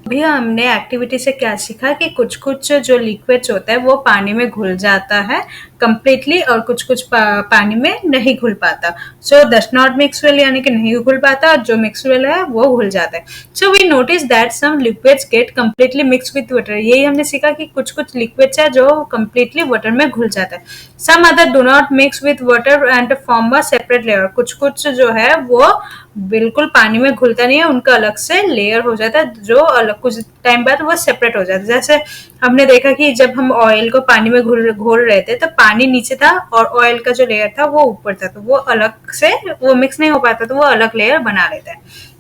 अभी हमने एक्टिविटी से क्या सीखा कि कुछ जो लिक्विड्स होता है वो पानी में घुल जाता है, कंप्लीटली और कुछ कुछ पानी में नहीं घुल पाता. So does not mix well यानी कि नहीं घुल पाता, और जो मिक्स वेल है वो घुल जाता है. So we notice that some liquids get completely mix with water. यही हमने सीखा कि कुछ कुछ लिक्विड्स है जो कम्प्लीटली वाटर में घुल जाता है. Some other do not mix with water and form a separate layer. कुछ कुछ जो है वो बिल्कुल पानी में घुलता नहीं है, उनका अलग से लेयर हो जाता है जो अलग कुछ टाइम बाद वो सेपरेट हो जाता है. जैसे हमने देखा कि जब हम ऑयल को पानी में घोल रहे थे तो पानी नीचे था और ऑयल का जो लेयर था वो ऊपर था, तो वो अलग से वो मिक्स नहीं हो पाता, तो वो अलग लेयर बना लेता है.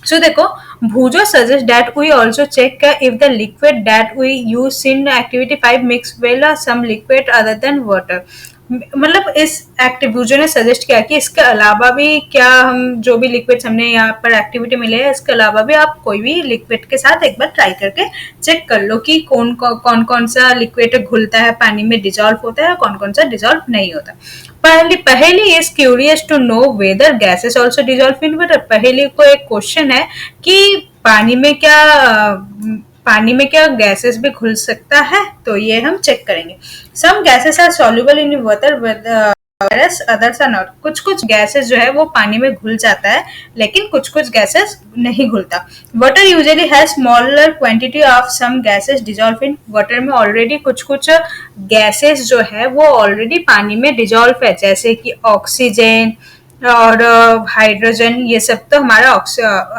So देखो, Bhujo suggests that we also check if the liquid that we use in activity 5 mix well or some liquid other than water. मतलब इस भूजो ने सजेस्ट किया कि इसके अलावा भी क्या हम जो भी लिक्विड्स हमने यहाँ पर एक्टिविटी मिले है इसके अलावा भी आप कोई भी लिक्विड के साथ एक बार ट्राई करके चेक कर लो कि कौन कौन सा लिक्विड घुलता है, पानी में डिजॉल्व होता है, कौन कौन सा डिजॉल्व नहीं होता. Paheli is curious to know whether gases also dissolve in water. Paheli को एक क्वेश्चन है कि पानी में क्या गैसेस भी घुल सकता है, तो ये हम चेक करेंगे. Some gases are soluble in water whereas others are not. कुछ कुछ गैसेस जो है वो पानी में घुल जाता है, लेकिन कुछ कुछ गैसेस नहीं घुलता. Water usually has smaller quantity of some gases dissolve in water. में ऑलरेडी कुछ कुछ गैसेस जो है वो ऑलरेडी पानी में डिजॉल्व है, जैसे कि ऑक्सीजन और हाइड्रोजन. ये सब तो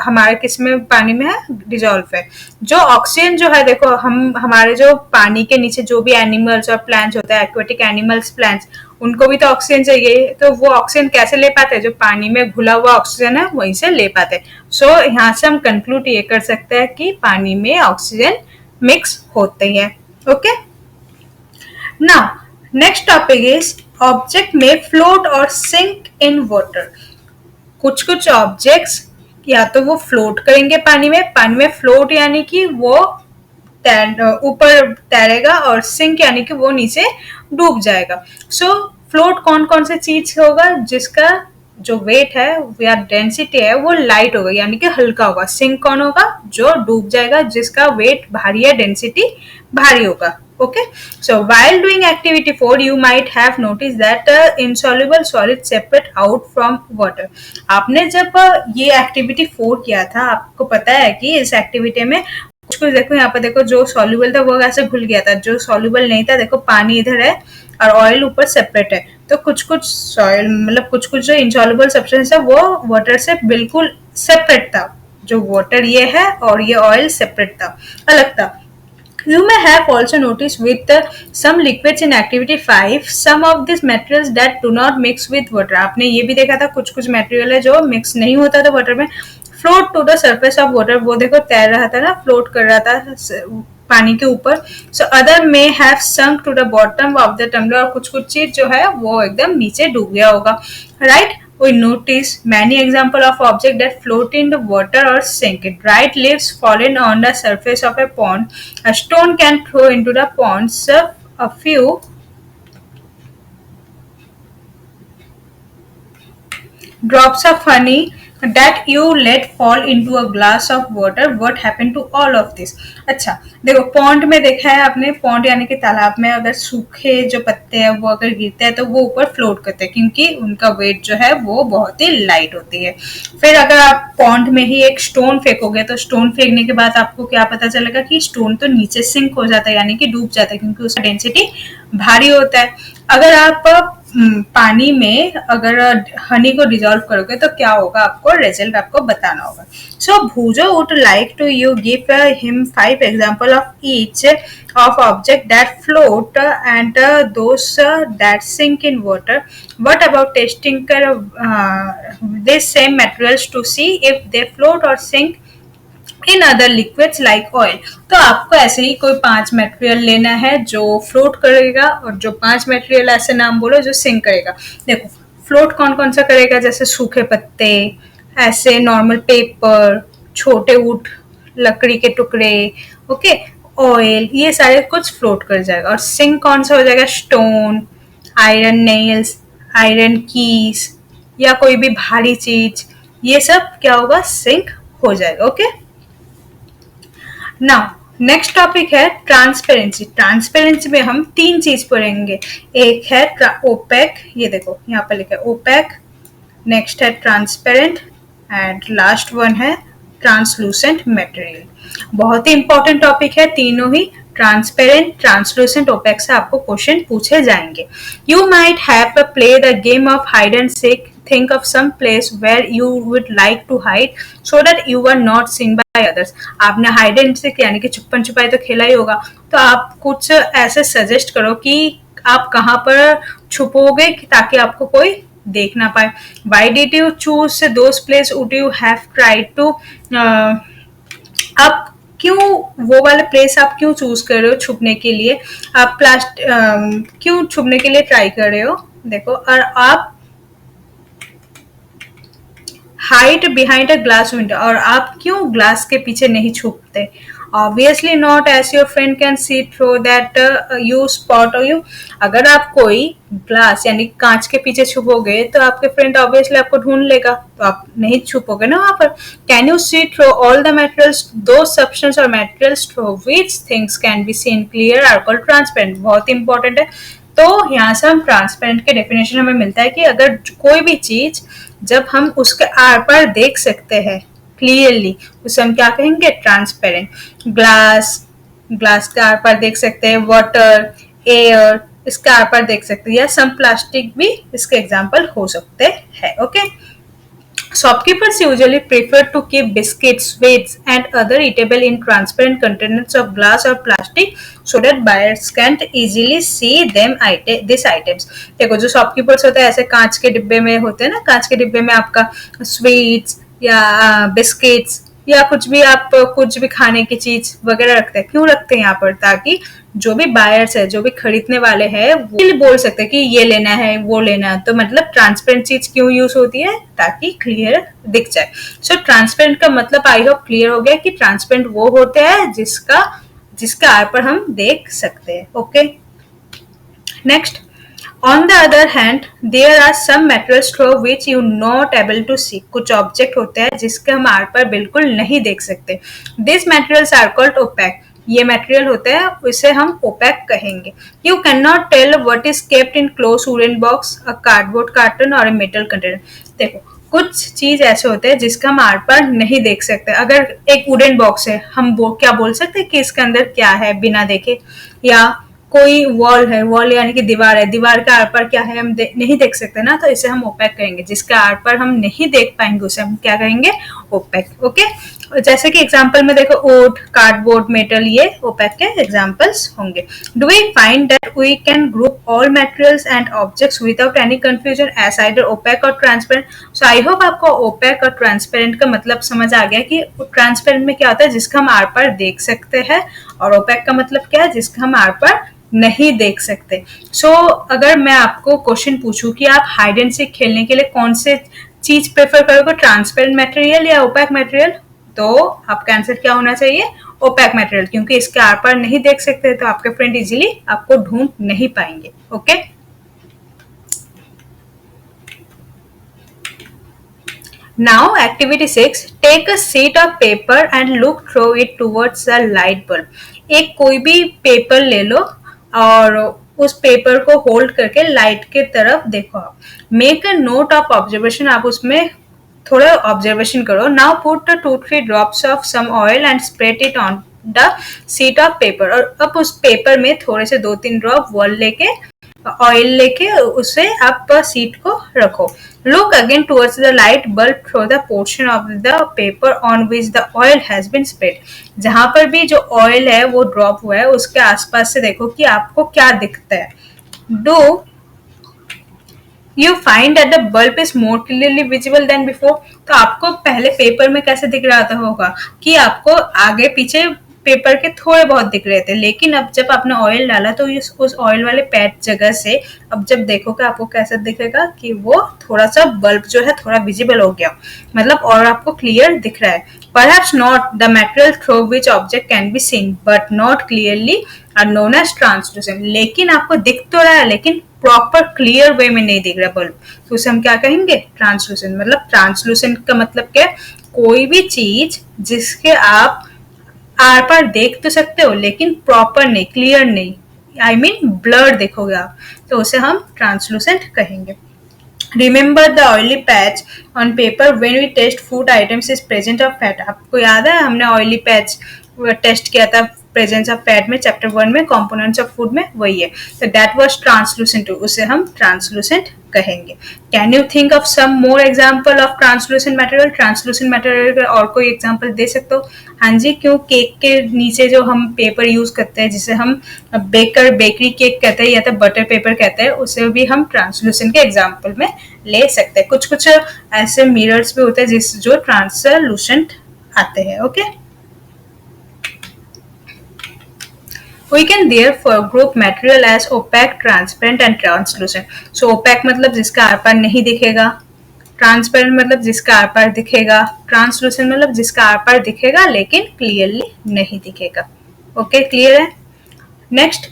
हमारे किस में पानी में है, डिजॉल्व है. जो ऑक्सीजन जो है देखो, हमारे जो पानी के नीचे जो भी एनिमल्स और प्लांट्स होता है, एक्वेटिक एनिमल्स प्लांट्स, उनको भी तो ऑक्सीजन चाहिए, तो वो ऑक्सीजन कैसे ले पाते हैं, जो पानी में घुला हुआ ऑक्सीजन है वहीं से ले पाते हैं. सो यहाँ से हम कंक्लूड ये कर सकते हैं कि पानी में ऑक्सीजन मिक्स होते हैं. Okay, now next topic is object में फ्लोट और सिंक इन वाटर. कुछ कुछ ऑब्जेक्ट्स या तो वो फ्लोट करेंगे पानी में फ्लोट यानी कि वो ऊपर तैरेगा, और सिंक यानी कि वो नीचे डूब जाएगा. सो फ्लोट कौन कौन से चीज होगा जिसका जो वेट है या डेंसिटी है वो लाइट होगा यानी कि हल्का होगा. सिंक कौन होगा, जो डूब जाएगा जिसका वेट भारी है, डेंसिटी भारी होगा. Okay, so while doing activity 4 you might have noticed that insoluble solid separate out from water. आपने जब ये एक्टिविटी 4 किया था, आपको पता है कि इस एक्टिविटी में कुछ देखो, यहाँ पर देखो जो सॉल्युबल था वो कैसे घुल गया था, जो सॉल्युबल नहीं था देखो पानी इधर है और ऑयल ऊपर सेपरेट है. तो कुछ कुछ सॉइल मतलब कुछ कुछ जो इनसॉल्युबल सब्सटेंस है वो वाटर से बिल्कुल सेपरेट था. जो वाटर ये है और ये ऑयल सेपरेट था, अलग था. You may have also noticed with some liquids in activity 5 some of these materials that do not mix with water. आपने ये भी देखा था कुछ कुछ मटेरियल है जो मिक्स नहीं होता था वाटर में, float to the surface of water. वो देखो तैर रहा था ना, फ्लोट कर रहा था पानी के ऊपर. So other may have sunk to the bottom of the tumbler. और कुछ कुछ चीज जो है वो एकदम नीचे डूब गया होगा. Right, we notice many examples of objects that float in the water or sink. Dried leaves fallen on the surface of a pond. A stone can throw into the pond. So a few drops of honey that you let fall into a glass of water. What happened to all of this? अच्छा देखो, pond में देखा है आपने, pond यानी कि तालाब में अगर सूखे जो पत्ते हैं वो अगर गिरते हैं तो वो ऊपर फ्लोट करते हैं क्योंकि उनका वेट जो है वो बहुत ही लाइट होती है. फिर अगर आप पॉन्ड में ही एक स्टोन फेंकोगे तो स्टोन फेंकने के बाद आपको क्या पता चलेगा कि स्टोन तो नीचे सिंक हो जाता है यानी कि डूब जाता है क्योंकि उसका डेंसिटी भारी होता है. अगर आप पानी में अगर हनी को डिजॉल्व करोगे तो क्या होगा, आपको रिजल्ट आपको बताना होगा. सो भूजो would like to you give him 5 example of each of object that float and those that sink in water. What about testing these same materials to see if they float or sink in other liquids like oil. तो आपको ऐसे ही कोई 5 material लेना है जो float करेगा और जो 5 मटेरियल ऐसे नाम बोलो जो सिंक करेगा. देखो फ्लोट कौन कौन सा करेगा, जैसे सूखे पत्ते, ऐसे नॉर्मल पेपर, छोटे वुड लकड़ी के टुकड़े, ओके, ऑयल, ये सारे कुछ फ्लोट कर जाएगा. और सिंक कौन सा हो जाएगा, stone, iron nails, iron keys या कोई भी भारी चीज, ये सब क्या होगा, सिंक हो जाएगा. ओके, now नेक्स्ट टॉपिक है ट्रांसपेरेंसी। ट्रांसपेरेंसी में हम 3 चीज पढ़ेंगे। एक है ओपेक, ये देखो यहाँ पर लिखा है ओपेक, नेक्स्ट है ट्रांसपेरेंट एंड लास्ट वन है ट्रांसलूसेंट मटेरियल। बहुत ही इंपॉर्टेंट टॉपिक है तीनों ही। ट्रांसपेरेंट, ट्रांसलूसेंट, ओपेक से आपको क्वेश्चन पूछे जाएंगे। You might have play the game of hide and seek, think of some place where you would like to hide so that you are not seen by others। आपने hide and seek यानी कि छुपन छुपाई तो खेला ही होगा, तो आप कुछ ऐसे सजेस्ट करो कि आप कहाँ पर छुपोगे ताकि आपको कोई देख ना पाए। Why did you choose those place would you have tried to आप क्यों वो वाले प्लेस आप क्यों चूज कर रहे हो छुपने के लिए, आप क्यों छुपने के लिए ट्राई कर रहे हो। देखो, और आप hide behind a glass window, और आप क्यों ग्लास के पीछे नहीं छुपते। Obviously not as your friend can see through that you spot you. अगर आप कोई ग्लास यानी कांच के पीछे छुपोगे तो आपके फ्रेंड ऑब्वियसली आपको ढूंढ लेगा, तो आप नहीं छुपोगे ना वहां पर। Can you see through all the materials, those substance or materials through which things can be seen clear are called transparent. बहुत इंपॉर्टेंट है। तो यहाँ से हम ट्रांसपेरेंट के डेफिनेशन हमें मिलता है कि अगर कोई भी चीज जब हम उसके आर पार देख सकते हैं क्लियरली, उसे हम क्या कहेंगे, ट्रांसपेरेंट। ग्लास, ग्लास के आर पार देख सकते हैं, वाटर, एयर, इसके आर पार देख सकते हैं, या सम प्लास्टिक भी इसके एग्जाम्पल हो सकते हैं। Okay, shopkeepers usually prefer to keep biscuits, sweets and other eatable in transparent containers of glass or plastic so that buyers can't easily see them these items। देखो, जो शॉपकीपर्स होते हैं ऐसे कांच के डिब्बे में होते हैं ना, कांच के डिब्बे में आपका स्वीट्स या बिस्किट्स या कुछ भी, आप कुछ भी खाने की चीज वगैरह रखते हैं। क्यों रखते हैं यहाँ पर, ताकि जो भी बायर्स है, जो भी खरीदने वाले हैं, वो बोल सकते हैं कि ये लेना है, वो लेना है। तो मतलब ट्रांसपेरेंट चीज क्यों यूज होती है, ताकि क्लियर दिख जाए। सो ट्रांसपेरेंट का मतलब आई होप क्लियर हो गया कि ट्रांसपेरेंट वो होते हैं जिसका आर पर हम देख सकते हैं। Okay, next, On the other hand, there are some materials through which you not able to see। कुछ ऑब्जेक्ट होते हैं जिसके हम आर पर बिल्कुल नहीं देख सकते। These materials are called opaque। ये मटेरियल होते हैं, उसे हम ओपेक कहेंगे। You cannot tell what is kept in closed wooden box, a cardboard carton or a metal container। देखो, कुछ चीज ऐसे होते हैं जिसका हम आर पर नहीं देख सकते। अगर एक वुडन बॉक्स है, हम वो क्या बोल सकते हैं कि इसके अंदर क्या है बिना देखे, या कोई वॉल है, वॉल यानी कि दीवार है, दीवार का आर पर क्या है हम नहीं देख सकते ना, तो इसे हम ओपेक कहेंगे। जिसका आर पर हम नहीं देख पाएंगे उसे हम क्या कहेंगे, ओपेक। ओके, जैसे कि एग्जांपल में देखो, वुड, कार्डबोर्ड, मेटल, ये ओपेक के एग्जांपल्स होंगे। Do we find that we can group all materials and objects without any confusion as either opaque और ट्रांसपेरेंट। सो आई होप आपको ओपेक और ट्रांसपेरेंट का मतलब समझ आ गया कि ट्रांसपेरेंट में क्या होता है, जिसका हम आर पर देख सकते हैं, और ओपेक का मतलब क्या है, जिसका हम आर पर नहीं देख सकते। सो अगर मैं आपको क्वेश्चन पूछूं कि आप हाइड एंड सीक खेलने के लिए कौन से चीज प्रेफर करोगे, ट्रांसपेरेंट मटेरियल या ओपेक मटेरियल, तो आपका आंसर क्या होना चाहिए, ओपेक मटेरियल, क्योंकि इसके आर पार नहीं देख सकते तो आपके फ्रेंड इजीली आपको ढूंढ नहीं पाएंगे। Okay, Now activity 6, take a sheet of paper and look through it towards the light bulb। एक कोई भी पेपर ले लो और उस पेपर को होल्ड करके लाइट के तरफ देखो। आप make a note of observation, आप उसमें थोड़ा ऑब्जर्वेशन करो। Now put 2-3 drops of some oil and spread it on the sheet of paper. और अब उस पेपर में थोड़े से 2-3 ड्रॉप ऑयल लेके उसे आप सीट को रखो। Look again towards the light bulb through the portion of the paper on which the oil has been spread। जहां पर भी जो ऑयल है वो ड्रॉप हुआ है उसके आसपास से देखो कि आपको क्या दिखता है। Do you find that the bulb is more clearly visible than before। तो आपको पहले पेपर में कैसे दिख रहा था होगा कि आपको आगे पीछे पेपर के थोड़े बहुत दिख रहे थे, लेकिन अब जब आपने ऑयल डाला तो उस ऑयल वाले पैड जगह से अब जब देखोगे आपको कैसा दिखेगा कि वो थोड़ा सा बल्ब जो है थोड़ा विजिबल हो गया, मतलब और आपको क्लियर दिख रहा है। Perhaps not the material through which object can be seen but not clearly are known as translucent। लेकिन आपको दिख तो रहा है लेकिन प्रॉपर क्लियर वे में नहीं दिख रहा बल्ब, तो उसे हम क्या कहेंगे, ट्रांसलूसेंट। मतलब ट्रांसलूसेंट का मतलब क्या है, कोई भी चीज जिसके आर पार देख तो सकते हो लेकिन प्रॉपर नहीं, क्लियर नहीं, आई मीन ब्लर देखोगे आप, तो उसे हम ट्रांसलूसेंट कहेंगे. Remember the oily patch on paper when we test food items is present of fat. आपको याद है हमने ऑयली पैच टेस्ट किया था प्रेजेंस ऑफ फैट में चैप्टर 1 में, कंपोनेंट्स ऑफ फूड में, वही है. तो दैट वाज ट्रांसलूसेंट, उसे हम ट्रांसलूसेंट कहेंगे. Can you think of some more example of translucent material? Translucent material का और कोई एग्जांपल दे सकते हो? हाँ जी, क्यों केक के नीचे जो हम पेपर यूज करते हैं जिसे हम बेकरी केक कहते हैं या तो बटर पेपर कहते हैं, उसे भी हम ट्रांसलूसेंट के एग्जांपल में ले सकते हैं. कुछ कुछ ऐसे मिरर्स भी होते हैं जिस जो ट्रांसलूसेंट आते हैं. Okay, We can therefore group material as opaque, transparent and translucent. So opaque मतलब जिसका आर पार नहीं दिखेगा, ट्रांसपेरेंट मतलब जिसका आर पार दिखेगा, ट्रांसलूसेंट मतलब जिसका आर पार दिखेगा लेकिन क्लियरली नहीं दिखेगा. ओके, क्लियर है? नेक्स्ट,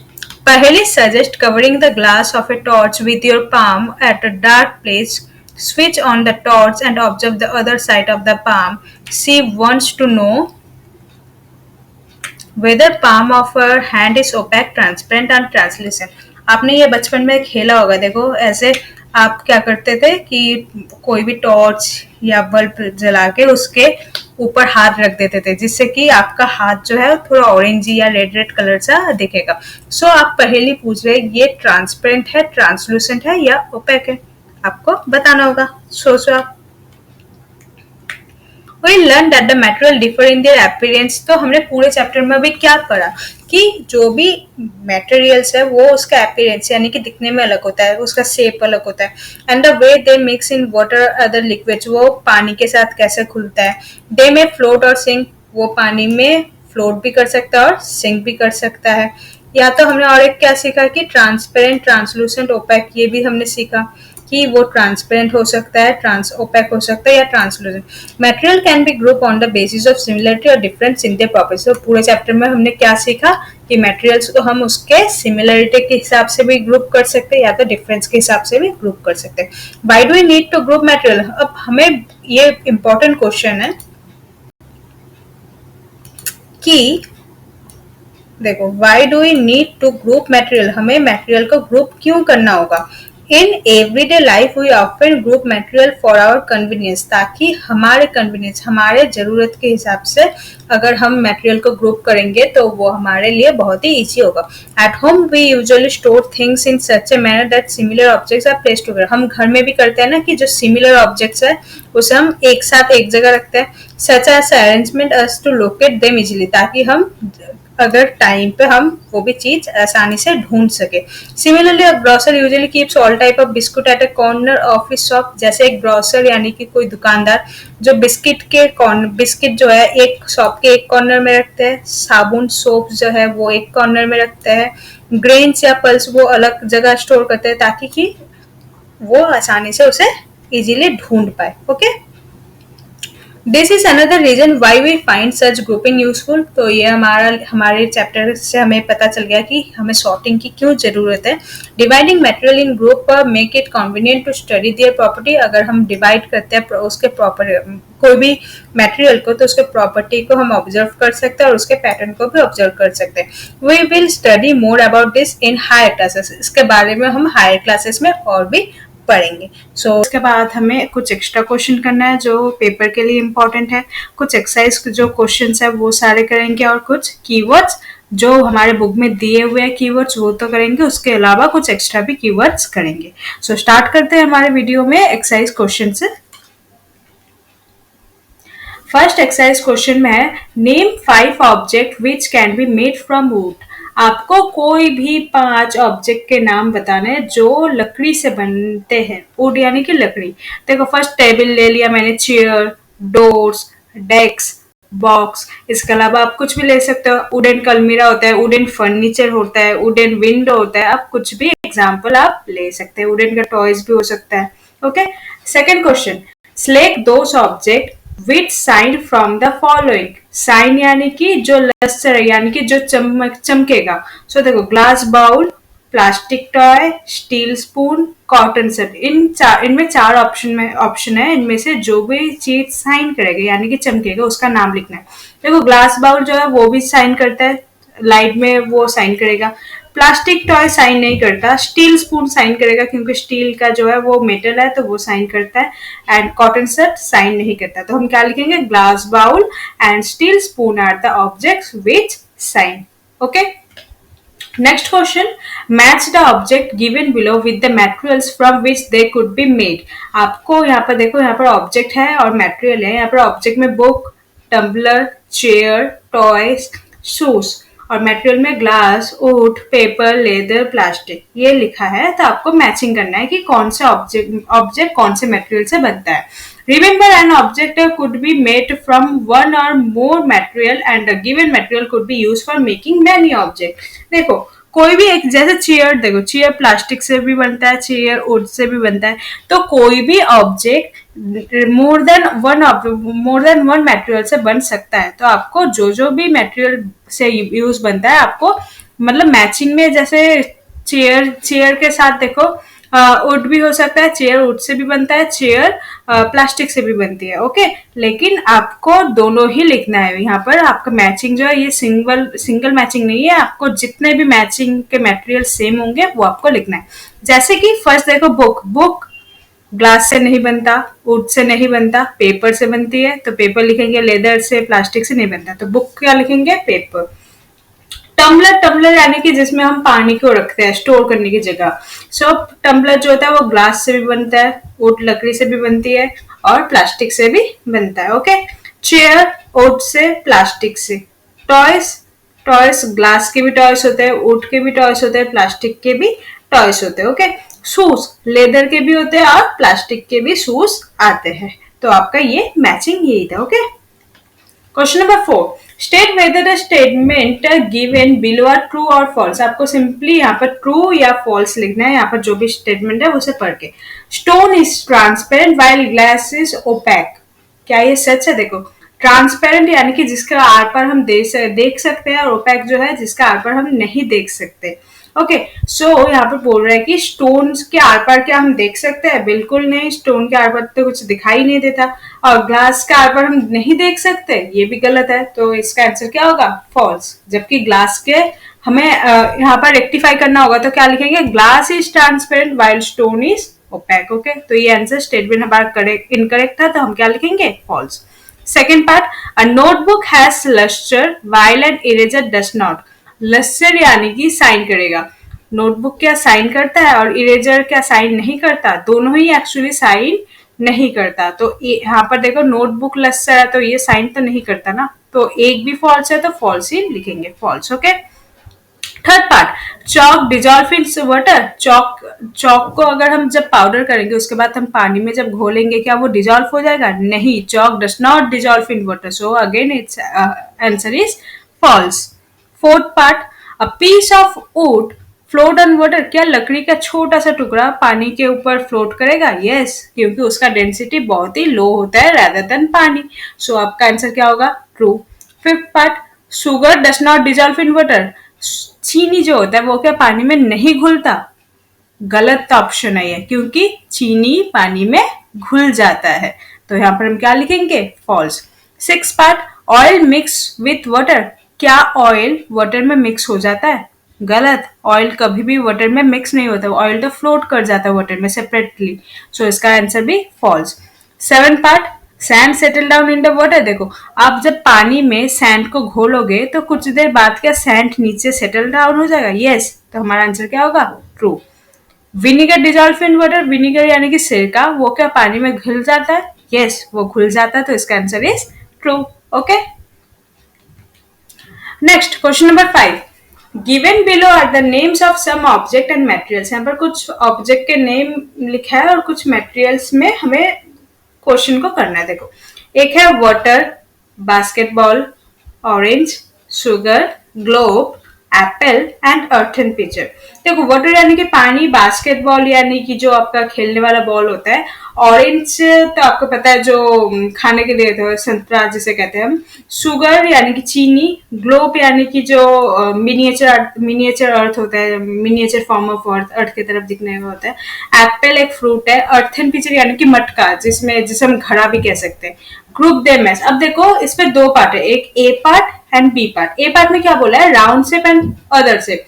पहली suggest covering the glass of a torch with your palm at a dark place. Switch on the torch and observe the other side of the palm. She wants to know whether palm of her hand is opaque, transparent and translucent. आपने ये बचपन में खेला होगा. देखो ऐसे आप क्या करते थे कि कोई भी टॉर्च या बल्ब जला के उसके ऊपर हाथ रख देते थे जिससे कि आपका हाथ जो है थोड़ा ऑरेंज या रेड रेड कलर सा दिखेगा. सो आप पहले पूछ रहे ये ट्रांसपेरेंट है, ट्रांसलूसेंट है या ओपेक है, आपको बताना होगा. सोचो आप. We learn that the material differ in their appearance. तो हमने पूरे चैप्टर में भी क्या पढ़ा कि जो भी मटेरियल्स है वो उसका अपीयरेंस यानी कि दिखने में अलग होता है, उसका शेप अलग होता है. And the way they mix in water other liquids, वो पानी के साथ कैसे खुलता है. दे में फ्लोट और सिंक, वो पानी में फ्लोट भी कर सकता है और सिंक भी कर सकता है. या तो हमने और एक क्या सीखा कि ट्रांसपेरेंट, ट्रांसलूसेंट, ओपेक, ये भी हमने सीखा कि वो ट्रांसपेरेंट हो सकता है, ट्रांस ओपेक हो सकता है या translucent. Material can be group on the basis of similarity और डिफरेंस इन देयर प्रॉपर्टीज. तो पूरे चैप्टर में हमने क्या सीखा कि मटेरियल्स को हम उसके सिमिलरिटी के हिसाब से भी ग्रुप कर सकते हैं या तो डिफरेंस के हिसाब से भी ग्रुप कर सकते हैं. Why do we need to group material? अब हमें ये इंपॉर्टेंट क्वेश्चन है कि देखो, why do we need to group material, हमें मटेरियल को ग्रुप क्यों करना होगा. In everyday life we often group material for our convenience, ताकि हमारे कन्वीनियंस, हमारे जरूरत के हिसाब से अगर हम मटेरियल को ग्रुप करेंगे तो वो हमारे लिए बहुत ही इजी होगा. At home we usually store things in such a manner that similar objects are placed together. हम घर में भी करते हैं ना कि जो सिमिलर ऑब्जेक्ट्स है उसे हम एक साथ एक जगह रखते हैं. Such as arrangement us to locate them easily, ताकि हम अगर टाइम पे हम वो भी चीज आसानी से ढूंढ सके. Similarly a grocer usually keeps all type of biscuit at a corner of his shop. जैसे एक ग्रोसर यानी कि कोई दुकानदार जो बिस्किट जो है एक शॉप के एक कॉर्नर में रखते हैं, साबुन सोप जो है वो एक कॉर्नर में रखते हैं, ग्रेन्स या पल्स वो अलग जगह स्टोर करते हैं ताकि कि वो आसानी से उसे इजीली ढूंढ पाए. Okay, this is another reason why we find such grouping useful. तो ये हमारे चैप्टर से हमें पता चल गया कि हमें सॉर्टिंग की क्यों जरूरत है. Dividing material in group make it convenient to study their property. अगर हम डिवाइड करते हैं उसके प्रॉपर कोई भी मटेरियल को तो उसके प्रॉपर्टी को हम ऑब्जर्व कर सकते हैं और उसके पैटर्न को भी ऑब्जर्व कर सकते हैं. We will study more about this in higher classes. इसके बारे में हम हायर क्लासेस में और भी पढ़ेंगे. इसके बाद हमें कुछ एक्स्ट्रा क्वेश्चन करना है जो पेपर के लिए इम्पोर्टेंट है. कुछ एक्सरसाइज जो क्वेश्चन है वो सारे करेंगे और कुछ कीवर्ड्स जो हमारे बुक में दिए हुए हैं कीवर्ड्स वो तो करेंगे, उसके अलावा कुछ एक्स्ट्रा भी कीवर्ड्स करेंगे. स्टार्ट करते हैं हमारे वीडियो में एक्सरसाइज क्वेश्चन से. फर्स्ट एक्सरसाइज क्वेश्चन में है name 5 object which can be made from would. आपको कोई भी 5 ऑब्जेक्ट के नाम बताने जो लकड़ी से बनते हैं. वुड यानी कि लकड़ी. देखो फर्स्ट टेबल ले लिया मैंने, चेयर, डोर्स, डेस्क, बॉक्स. इसके अलावा आप कुछ भी ले सकते हो. वुडन कलमीरा होता है, वुडन फर्नीचर होता है, वुडन विंडो होता है. आप कुछ भी एग्जाम्पल आप ले सकते हैं. वुडन का टॉयज भी हो सकता है. Okay, second question, select those object which shine from the following. Shine यानी कि जो लस्टर यानी कि जो चमकेगा. देखो glass bowl, plastic toy, steel spoon, cotton shirt. इनमें चार ऑप्शन है, इनमें से जो भी चीज साइन करेगा यानी कि चमकेगा उसका नाम लिखना है। देखो ग्लास बाउल जो है वो भी साइन करता है, लाइट में वो साइन करेगा। प्लास्टिक टॉय साइन नहीं करता, स्टील स्पून साइन करेगा क्योंकि स्टील का जो है वो मेटल है तो वो साइन करता है। एंड कॉटन सेट साइन नहीं करता, तो हम क्या लिखेंगे, glass bowl and steel spoon are the objects which shine. Okay, next question, match the object given below with the materials from which they could be made। आपको यहाँ पर देखो, यहाँ पर ऑब्जेक्ट है और मटेरियल है। यहाँ पर ऑब्जेक्ट में book, tumbler, chair, toys, shoes, और मटेरियल में glass, wood, paper, leather, plastic ये लिखा है। तो आपको मैचिंग करना है कि कौन से ऑब्जेक्ट कौन से मटेरियल से बनता है। Remember, an object could be made from one or more material and a given material could be used for making many objects। देखो कोई भी एक, जैसे चेयर, देखो चेयर प्लास्टिक से भी बनता है, चेयर वुड से भी बनता है। तो कोई भी object more than one material से बन सकता है। तो आपको जो जो भी मटेरियल से यूज बनता है आपको मतलब मैचिंग में, जैसे चेयर के साथ देखो वुड भी हो सकता है, चेयर वुड से भी बनता है, चेयर प्लास्टिक से भी बनती है। ओके, लेकिन आपको दोनों ही लिखना है। यहाँ पर आपका मैचिंग जो है ये सिंगल मैचिंग नहीं है, आपको जितने भी मैचिंग के मटेरियल सेम होंगे वो आपको लिखना है। जैसे कि फर्स्ट देखो बुक ग्लास से नहीं बनता, वुड से नहीं बनता, पेपर से बनती है तो पेपर लिखेंगे, लेदर से प्लास्टिक से नहीं बनता तो बुक क्या लिखेंगे, पेपर। टम्बलर यानी कि जिसमें हम पानी को रखते हैं स्टोर करने की जगह। सो टम्बलर जो होता है वो ग्लास से भी बनता है, वुड लकड़ी से भी बनती है और प्लास्टिक से भी बनता है। Okay, chair would say, plastic से। टॉयस ग्लास के भी टॉयस होते हैं, वुड के भी टॉयस होते हैं, प्लास्टिक के भी टॉयस होते हैं। ओके, शूज लेदर के भी होते हैं और प्लास्टिक के भी शूज आते हैं। तो आपका ये मैचिंग यही था। Okay, question number 4, state whether the statement given below are true or false. आपको सिंपली यहाँ पर ट्रू या फॉल्स लिखना है। यहाँ पर जो भी स्टेटमेंट है उसे पढ़ के। Stone is transparent while glass is opaque. क्या ये सच है? देखो ट्रांसपेरेंट यानी कि जिसका आर पार हम देख सकते हैं, और ओपैक जो है जिसका आर पार हम नहीं देख सकते। ओके, सो यहाँ पर बोल रहा है कि स्टोन के आर पार क्या हम देख सकते हैं? बिल्कुल नहीं, स्टोन के आर पार तो कुछ दिखाई नहीं देता। और ग्लास के आर पार हम नहीं देख सकते, ये भी गलत है। तो इसका आंसर क्या होगा? फॉल्स। जबकि ग्लास के हमें यहाँ पर रेक्टिफाई करना होगा तो क्या लिखेंगे? Glass is transparent while stone is opaque. Okay, तो ये आंसर स्टेटमेंट हमारा इनकरेक्ट था, तो हम क्या लिखेंगे? False. Second part, a notebook has lustre while an eraser does not. Lustre यानी कि साइन करेगा। नोटबुक क्या साइन करता है और इरेजर क्या साइन नहीं करता? दोनों ही एक्चुअली साइन नहीं करता। तो यहाँ पर देखो नोटबुक लस्टर है तो ये साइन तो नहीं करता ना, तो एक भी फॉल्स है तो फॉल्स ही लिखेंगे, false. Okay, third part, chalk dissolve in water. Chalk को अगर हम जब पाउडर करेंगे उसके बाद हम पानी में जब घोलेंगे क्या वो डिजॉल्व हो जाएगा? नहीं, chalk does not dissolve in water. So again its answer is false. Fourth part, a piece of wood float on water. क्या लकड़ी का छोटा सा टुकड़ा पानी के ऊपर फ्लोट करेगा? यस, क्योंकि उसका डेंसिटी बहुत ही लो होता है rather than पानी। सो आपका आंसर क्या होगा? True. Fifth part, sugar does not dissolve in water. चीनी जो होता है वो क्या पानी में नहीं घुलता? गलत ऑप्शन है ये, क्योंकि चीनी पानी में घुल जाता है। तो यहाँ पर हम क्या लिखेंगे? False. Six part, oil mix with water. क्या ऑयल वाटर में मिक्स हो जाता है? गलत, ऑयल कभी भी वाटर में मिक्स नहीं होता, ऑयल तो फ्लोट कर जाता है वाटर में सेपरेटली। सो इसका आंसर भी false. Seven part, sand settle down in the water. देखो आप जब पानी में सैंड को घोलोगे तो कुछ देर बाद क्या सैंड नीचे सेटल डाउन हो जाएगा? यस, तो हमारा आंसर क्या होगा? True. Vinegar dissolve in water. Vinegar यानी कि सिरका, वो क्या पानी में घुल जाता है? यस, वो घुल जाता है, तो इसका answer is true. Okay, next question number 5, given below are the names of some object and materials. यहाँ पर कुछ ऑब्जेक्ट के नेम लिखा है और कुछ मटेरियल्स में हमें क्वेश्चन को करना है। देखो एक है water, basketball, orange, sugar, globe, apple and earthen pitcher. देखो वाटर यानी कि पानी, बास्केटबॉल यानी कि जो आपका खेलने वाला बॉल होता है, ऑरेंज तो आपको पता है जो खाने के लिए तो संतरा जिसे कहते हैं हम, शुगर यानी कि चीनी, ग्लोब यानी कि जो मिनिएचर अर्थ होता है, मिनिएचर फॉर्म ऑफ अर्थ की तरफ दिखने में होता है। एप्पल एक फ्रूट है, अर्थन पिचर यानी कि मटका जिसे हम घड़ा भी कह सकते हैं। ग्रुप देम एज, अब देखो इसमें दो पार्ट है, एक A part and B part. A part में क्या बोला है, round shape and other shape.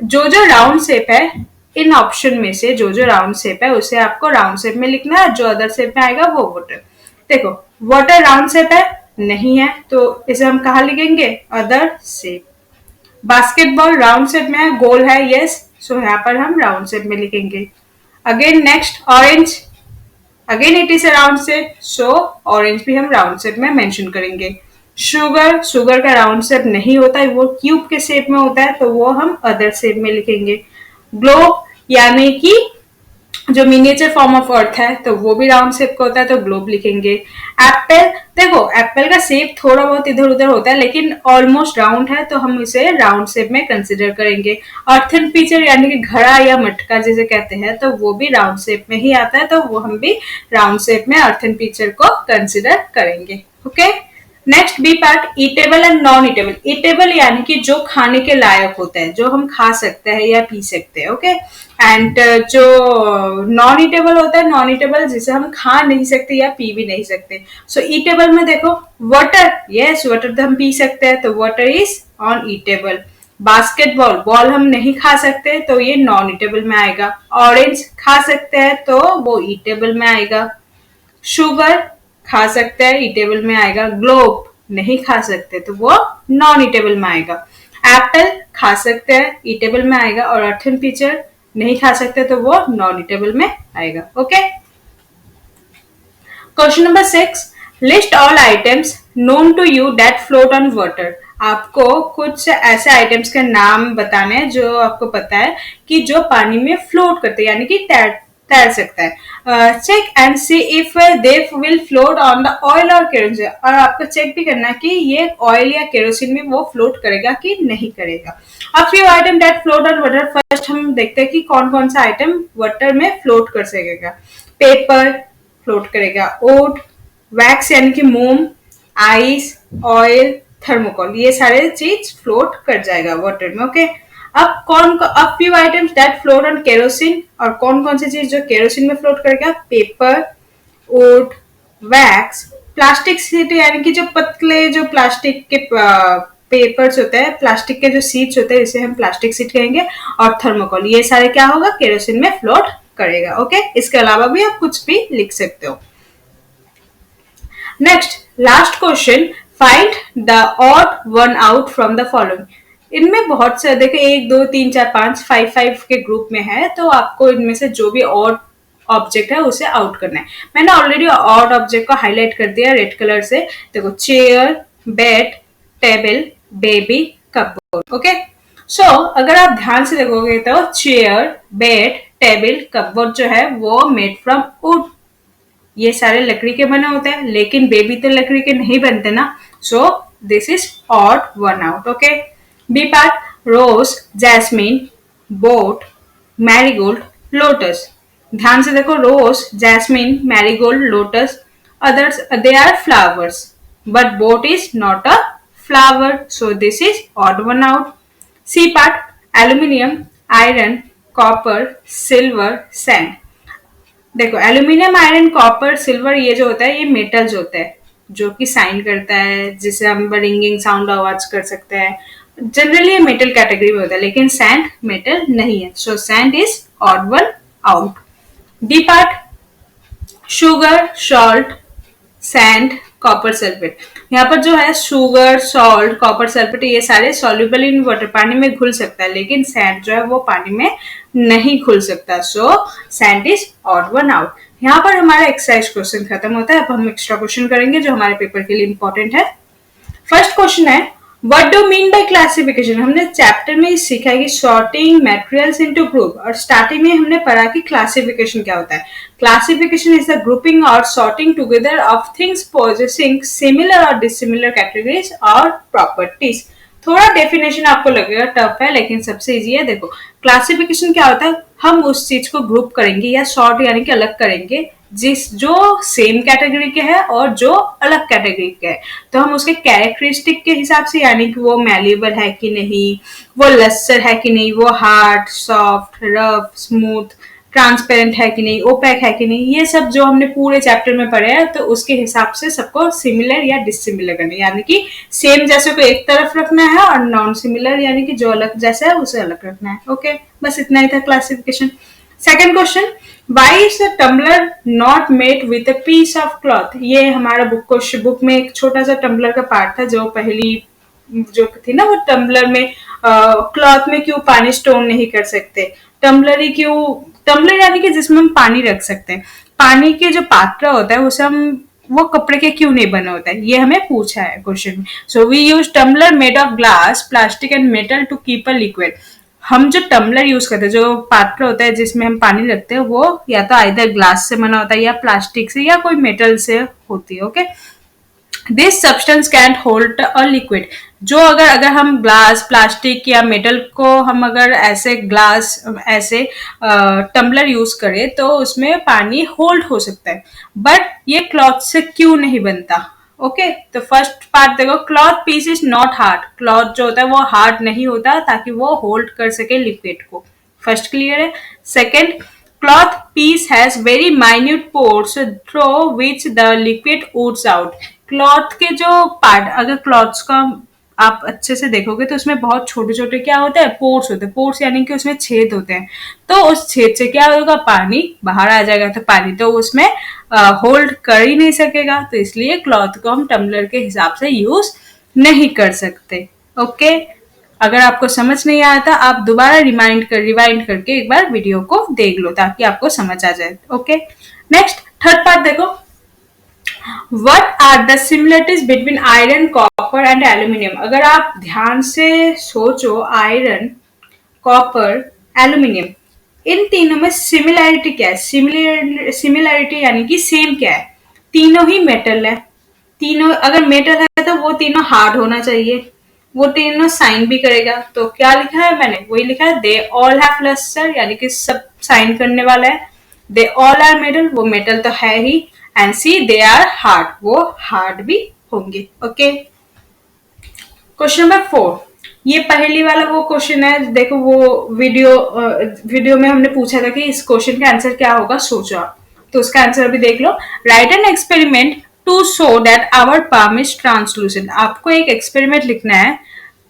जो राउंड शेप है इन ऑप्शन में से जो राउंड शेप है उसे आपको राउंड शेप में लिखना है, जो अदर शेप में आएगा वो वाटर। देखो वाटर राउंड शेप है नहीं है तो इसे हम कहा लिखेंगे, other shape. Basketball round shape में है, गोल है, यस, सो यहाँ पर हम राउंड शेप में लिखेंगे। Again next orange, again it is a round shape, so orange भी हम राउंड शेप में मेंशन करेंगे। शुगर का राउंड शेप नहीं होता है, वो क्यूब के शेप में होता है, तो वो हम अदर शेप में लिखेंगे। ग्लोब यानी कि जो मिनिएचर फॉर्म ऑफ अर्थ है तो वो भी राउंड शेप का होता है, तो ग्लोब लिखेंगे। एप्पल, देखो एप्पल का शेप थोड़ा बहुत इधर उधर होता है लेकिन ऑलमोस्ट राउंड है, तो हम इसे राउंड शेप में कंसिडर करेंगे। अर्थन पिचर यानी कि घड़ा या मटका जिसे कहते हैं, तो वो भी राउंड शेप में ही आता है, तो वो हम भी राउंड शेप में अर्थन पिचर को कंसिडर करेंगे। Okay, next B part, eatable and non eatable. Eatable यानी कि जो खाने के लायक होता है, जो हम खा सकते हैं या पी सकते हैं। ओके, एंड जो नॉन ईटेबल होता है, नॉन ईटेबल जिसे हम खा नहीं सकते या पी भी नहीं सकते। सो ईटेबल में देखो वाटर, यस वाटर तो हम पी सकते हैं, तो water is on eatable. Basketball, ball हम नहीं खा सकते तो ये नॉन ईटेबल में आएगा। ऑरेंज खा सकते हैं तो वो ईटेबल में आएगा। शुगर खा सकते हैं, ईटेबल में आएगा। ग्लोब नहीं खा सकते तो वो नॉन ईटेबल में आएगा। एप्पल खा सकते हैं, ईटेबल में आएगा, और अर्थन पिचर नहीं खा सकते तो वो नॉन ईटेबल में आएगा। Okay, question number 6, list all items known to you that float on water. आपको कुछ ऐसे आइटम्स के नाम बताने हैं जो आपको पता है कि जो पानी में फ्लोट करते हैं यानी कि तैर सकता है। Check and see if they will float on the oil or kerosene, और आपको चेक भी करना है कि ये ऑयल या केरोसिन में वो फ्लोट करेगा कि नहीं करेगा। अब few item that float on water, first हम देखते हैं कि कौन कौन सा आइटम वाटर में फ्लोट कर सकेगा। पेपर फ्लोट करेगा, ओट, वैक्स यानी कि मोम, आइस, ऑयल, थर्मोकोल, ये सारे चीज फ्लोट कर जाएगा वाटर में। ओके, अब few items that float on kerosene, और कौन कौन सी चीज जो केरोसिन में फ्लोट करेगा, पेपर, ओट, वैक्स, प्लास्टिक शीट यानी कि जो पतले जो प्लास्टिक के पेपर्स होते हैं, प्लास्टिक के जो शीट्स होते हैं इसे हम प्लास्टिक शीट कहेंगे, और थर्मोकोल, ये सारे क्या होगा, केरोसिन में फ्लोट करेगा। ओके, इसके अलावा भी आप कुछ भी लिख सकते हो। Next last question, find the odd one out from the following. इनमें बहुत से देखो 1 2 3 4 5 5 के ग्रुप में है, तो आपको इनमें से जो भी ऑड ऑब्जेक्ट है उसे आउट करना है। मैंने ऑलरेडी ऑड ऑब्जेक्ट को हाईलाइट कर दिया रेड कलर से। देखो chair, bed, table, baby, cupboard. Okay, so अगर आप ध्यान से देखोगे तो चेयर, बेड, टेबल, कपबोर्ड जो है वो मेड फ्रॉम वुड, ये सारे लकड़ी के बने होते हैं, लेकिन बेबी तो लकड़ी के नहीं बनते ना, so this is odd one out. Okay, B part, rose, jasmine, boat, marigold, lotus. ध्यान से देखो, rose, jasmine, marigold, lotus, others they are flowers, but boat is not a flower, so this is odd one out. C part, aluminium, iron, copper, silver, sand. देखो aluminium, iron, copper, silver, ये जो होता है ये metals होता है जो कि साइन करता है, जिसे हम रिंगिंग साउंड आवाज कर सकते हैं। जनरली ये मेटल कैटेगरी में होता है, लेकिन सैंड मेटल नहीं है, so sand is odd one out. D part, sugar, salt, sand, copper sulphate. यहाँ पर जो है शुगर, सॉल्ट, कॉपर सल्फेट, ये सारे सॉल्युबल इन वाटर, पानी में घुल सकता है, लेकिन सैंड जो है वो पानी में नहीं घुल सकता, so sand is odd one out. यहाँ पर हमारा एक्सरसाइज क्वेश्चन खत्म होता है। अब हम एक्स्ट्रा क्वेश्चन करेंगे जो हमारे पेपर के लिए इंपॉर्टेंट है। फर्स्ट क्वेश्चन है, what do mean by classification. हमने चैप्टर में सीखा है कि सॉर्टिंग मटेरियल्स इनटू ग्रुप, और स्टार्टिंग में हमने पढ़ा कि क्लासिफिकेशन क्या होता है। क्लासिफिकेशन इज द ग्रुपिंग और sorting together of things possessing similar और डिसिमिलर कैटेगरीज और प्रॉपर्टीज। थोड़ा डेफिनेशन आपको लगेगा टफ है, लेकिन सबसे इजी है। देखो, क्लासिफिकेशन क्या होता है, हम उस चीज को ग्रुप करेंगे या सॉर्ट यानी कि अलग करेंगे जिस जो सेम कैटेगरी के है और जो अलग कैटेगरी के है। तो हम उसके कैरेक्टरिस्टिक के हिसाब से, यानी कि वो मैल्यूएबल है कि नहीं, वो लस्टर है कि नहीं, वो hard, soft, rough, smooth, transparent है कि नहीं, ओपेक है कि नहीं, ये सब जो हमने पूरे चैप्टर में पढ़े हैं, तो उसके हिसाब से सबको सिमिलर या डिसिमिलर करना है, यानी कि सेम जैसे को एक तरफ रखना है और नॉन सिमिलर यानी कि जो अलग जैसा है उसे अलग रखना है। ओके, बस इतना ही था classification. Second question, why is the tumbler not made with a piece of cloth. ये हमारा बुक में एक छोटा सा टम्बलर का पार्ट था, जो पहली जो थी ना, वो टम्बलर में क्लॉथ में क्यों पानी स्टोर नहीं कर सकते, टम्बलर ही क्यों, टम्बलर यानी कि जिसमें हम पानी रख सकते हैं, पानी के जो पात्र होता है उसे हम वो कपड़े के क्यों नहीं बना होता है, ये हमें पूछा है क्वेश्चन में। So we use tumbler made of glass, plastic and metal to keep a liquid. हम जो टम्बलर यूज करते हैं, जो पात्र होता है जिसमें हम पानी रखते हैं, वो या तो आइदर ग्लास से बना होता है या प्लास्टिक से या कोई मेटल से होती है। Okay, this substance can't hold a liquid. जो अगर अगर हम ग्लास, प्लास्टिक या मेटल को हम अगर ऐसे ग्लास ऐसे टम्बलर यूज करें तो उसमें पानी होल्ड हो सकता है, बट ये क्लॉथ से क्यों नहीं बनता। ओके, तो फर्स्ट पार्ट देखो, cloth piece is not hard. Cloth जो होता है वो हार्ड नहीं होता ताकि वो होल्ड कर सके लिक्विड को। फर्स्ट क्लियर है। Second, cloth piece has very minute pores through which the liquid oods out। Cloth के जो पार्ट, अगर क्लॉथ्स का आप अच्छे से देखोगे तो उसमें बहुत छोटे छोटे क्या होते हैं, पोर्स होते हैं। पोर्स यानी कि उसमें छेद होते हैं, तो उस छेद से क्या होगा, पानी बाहर आ जाएगा, तो पानी तो उसमें होल्ड कर ही नहीं सकेगा, तो इसलिए क्लॉथ को हम टम्बलर के हिसाब से यूज नहीं कर सकते। ओके, अगर आपको समझ नहीं आया था, आप दोबारा रिवाइंड करके एक बार वीडियो को देख लो ताकि आपको समझ आ जाए। ओके, नेक्स्ट थर्ड पार्ट देखो, what are the similarities between iron, copper and aluminium. अगर आप ध्यान से सोचो, आयरन, कॉपर, एल्यूमिनियम, इन तीनों में सिमिलैरिटी क्या है, सिमिलैरिटी यानी कि सेम क्या है, तीनों ही मेटल है। तीनों अगर मेटल है तो वो तीनों हार्ड होना चाहिए, वो तीनों साइन भी करेगा। तो क्या लिखा है मैंने, वही लिखा है, दे ऑल हैव लस्टर, यानी कि सब साइन करने वाला है। दे ऑल आर मेटल, वो मेटल तो है ही। And see they are hard, वो हार्ड भी होंगे। ओके, क्वेश्चन नंबर 4, ये पहली वाला वो क्वेश्चन है। देखो, वो वीडियो में हमने पूछा था कि इस क्वेश्चन का आंसर क्या होगा, सोचो आप। तो उसका आंसर अभी देख लो। Write an experiment to show that our palm is translucent. आपको एक एक्सपेरिमेंट लिखना है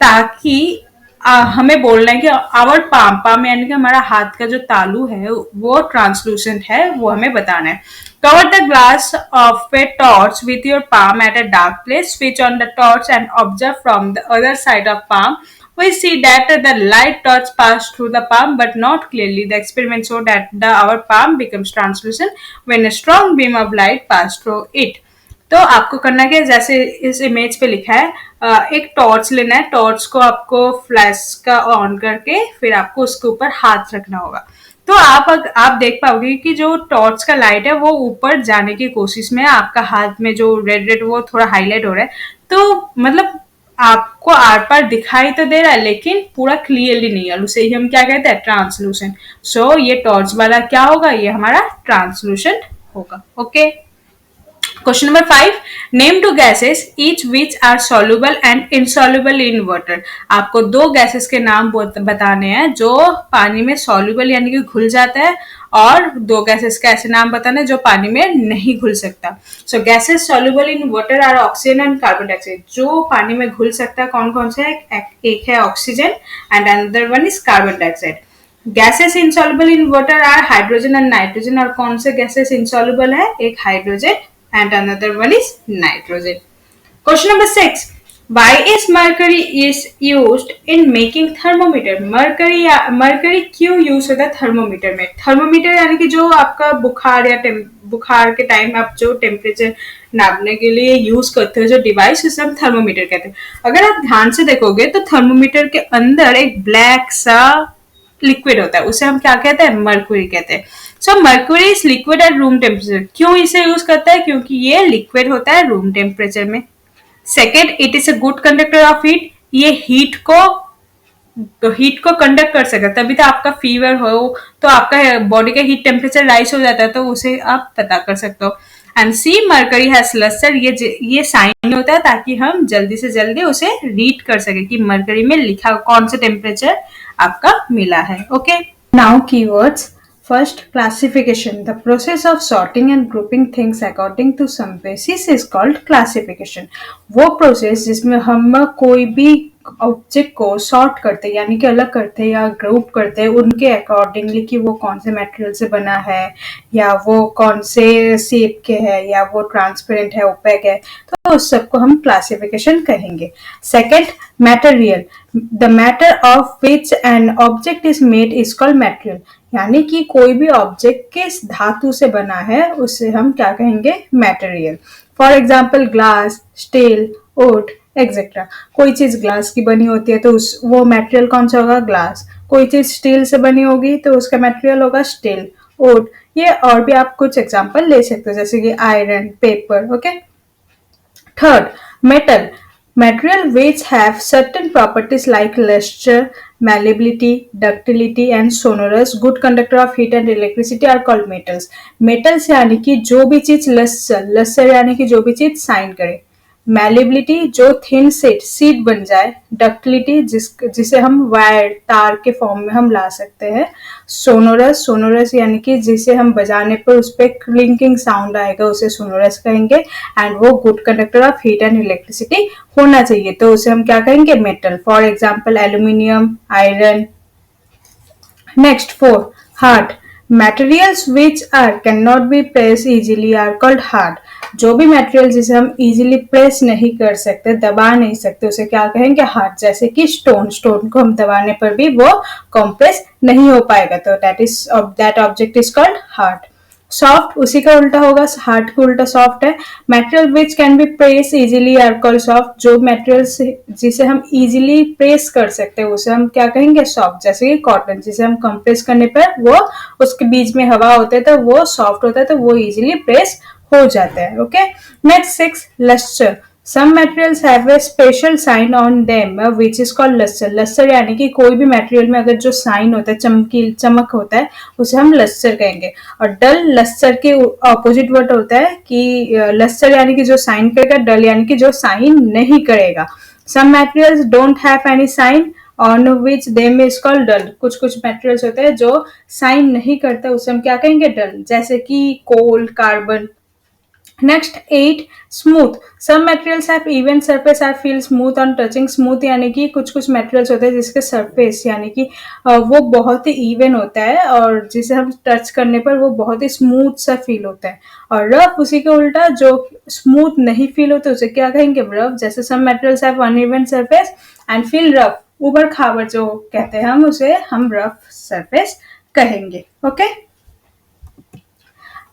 ताकि हमें बोलना है कि आवर पाम यानी कि हमारा हाथ का जो तालू है वो ट्रांसलूसेंट है, वो हमें बताना है। Cover the glass of a torch with your palm at a dark place, switch on the torch and observe from the other side of palm. We see that the light torch passed through the palm but not clearly. The experiment showed that our palm becomes translucent when a strong beam of light passed through it. तो आपको करना क्या है, जैसे इस image पे लिखा है, एक टॉर्च लेना है, टॉर्च को आपको फ्लैश का ऑन करके फिर आपको उसके ऊपर हाथ रखना होगा। तो आप देख पाओगे कि जो टॉर्च का लाइट है वो ऊपर जाने की कोशिश में है, आपका हाथ में जो रेड रेड वो थोड़ा हाईलाइट हो रहा है, तो मतलब आपको आर पार दिखाई तो दे रहा है लेकिन पूरा क्लियरली नहीं है, उसे ही हम क्या कहते हैं, ट्रांसलूसेंट। सो ये टॉर्च वाला क्या होगा, ये हमारा ट्रांसलूसेंट होगा। Okay, question number 5, name two gases each which are soluble and insoluble in water. आपको दो गैसेस के नाम बताने हैं जो पानी में सॉल्युबल यानी कि घुल जाता है, और दो गैसेस का ऐसे नाम बताना है जो पानी में नहीं घुल सकता। So gases soluble in water are oxygen and carbon dioxide. जो पानी में घुल सकता है कौन कौन से है, एक है oxygen and another one is carbon dioxide. Gases insoluble in water are hydrogen and nitrogen. और कौन से गैसेस इनसॉल्युबल है, एक hydrogen and another one is nitrogen. Question number 6, why is mercury is used in making thermometer। Mercury क्यों use होता है thermometer में। Thermometer यानी कि जो आपका बुखार या बुखार के टाइम आप जो टेम्परेचर नापने के लिए यूज करते हो जो डिवाइस, उसे हम थर्मोमीटर कहते हैं। अगर आप ध्यान से देखोगे तो थर्मोमीटर के अंदर एक ब्लैक सा लिक्विड होता है, उसे हम क्या कहते हैं, मर्क्यूरी कहते हैं। So mercury is liquid at room temperature. क्यों इसे यूज करता है, क्योंकि ये लिक्विड होता है रूम टेम्परेचर में। Second, it is a good conductor of heat. ये हीट को कंडक्ट कर सकता है, तभी तो आपका फीवर हो तो आपका बॉडी का हीट टेम्परेचर राइज हो जाता है, तो उसे आप पता कर सकते हो। And C mercury has lustre, ये साइन होता है ताकि हम जल्दी से जल्दी उसे रीड कर सके कि मरकरी में लिखा कौन सा टेम्परेचर आपका मिला है। Okay, now keywords. First, classification. The process of sorting and grouping things according to some basis is called classification. वो process जिसमें हम कोई भी ऑब्जेक्ट को सॉर्ट करते हैं, यानी कि अलग करते हैं या ग्रुप करते हैं उनके अकॉर्डिंगली कि वो कौन से मटेरियल से बना है, या वो कौन से शेप के है, या वो ट्रांसपेरेंट है, ओपेक है, तो उस सबको हम क्लासिफिकेशन कहेंगे। Second, material. The matter of which N object is made is called material, यानी कि कोई भी ऑब्जेक्ट किस धातु से बना है उससे हम क्या कहेंगे, material. For example glass, steel, would etcetera. कोई चीज ग्लास की बनी होती है तो वो मटेरियल कौन सा होगा, ग्लास। कोई चीज स्टील से बनी होगी तो उसका मटेरियल होगा स्टील, वुड। ये और भी आप कुछ एग्जाम्पल ले सकते हो जैसे कि iron, paper. Okay. Third, metal. Material which have certain properties like luster, malleability, ductility and sonorous, good conductor of heat and electricity are called metals. Metals यानी कि जो भी चीज लस्टर यानी कि जो भी चीज साइन करे, मैलेबिलिटी जो थिन सीट बन जाए, डक्टिलिटी जिसे हम वायर तार के फॉर्म में हम ला सकते हैं, सोनोरस यानी कि जिसे हम बजाने पर उस पर क्लिंकिंग साउंड आएगा उसे सोनोरस कहेंगे, एंड वो good conductor of heat and electricity होना चाहिए तो उसे हम क्या कहेंगे, metal. For example aluminium, iron. Next, four, hard. Materials which cannot be pressed easily are called hard. जो भी मटेरियल जिसे हम इजीली प्रेस नहीं कर सकते, दबा नहीं सकते, उसे क्या कहेंगे, हार्ड। जैसे कि स्टोन को हम दबाने पर भी वो कंप्रेस नहीं हो पाएगा, तो that object is called hard. Soft उसी का उल्टा होगा, हार्ड का उल्टा सॉफ्ट है। Material which can be press easily are called soft. जो मटेरियल जिसे हम इजीली प्रेस कर सकते हैं उसे हम क्या कहेंगे, सॉफ्ट। जैसे कि कॉटन जिसे हम कंप्रेस करने पर वो उसके बीच में हवा होता है तो वो सॉफ्ट होता है, तो वो इजीली प्रेस हो जाता है। Okay. Next, six, lustre. Some materials have a special sign on them which is called luster. Luster यानी कि कोई भी मटेरियल में अगर जो साइन होता है, चमक होता है, उसे हम लस्टर कहेंगे। और डल लस्टर के ऑपोजिट वर्ड होता है कि लस्टर यानी कि जो साइन करेगा, डल यानी कि जो साइन नहीं करेगा। Some materials don't have any sign on which them is called dull. कुछ मटेरियल्स होते हैं जो साइन नहीं करते उसे हम क्या कहेंगे, डल। जैसे कि coal, carbon. Next, 8, smooth. Some materials have even surface are feel smooth on touching. Smooth यानी कि कुछ मटेरियल्स होते हैं जिसके सरफेस यानी कि वो बहुत ही इवन होता है और जिसे हम टच करने पर वो बहुत ही स्मूथ सा फील होता है। और रफ उसी के उल्टा, जो स्मूथ नहीं फील होते उसे क्या कहेंगे, रफ। जैसे some materials have uneven surface and feel rough. उबड़ खाबड़ जो कहते हैं हम उसे हम रफ सरफेस कहेंगे। Okay.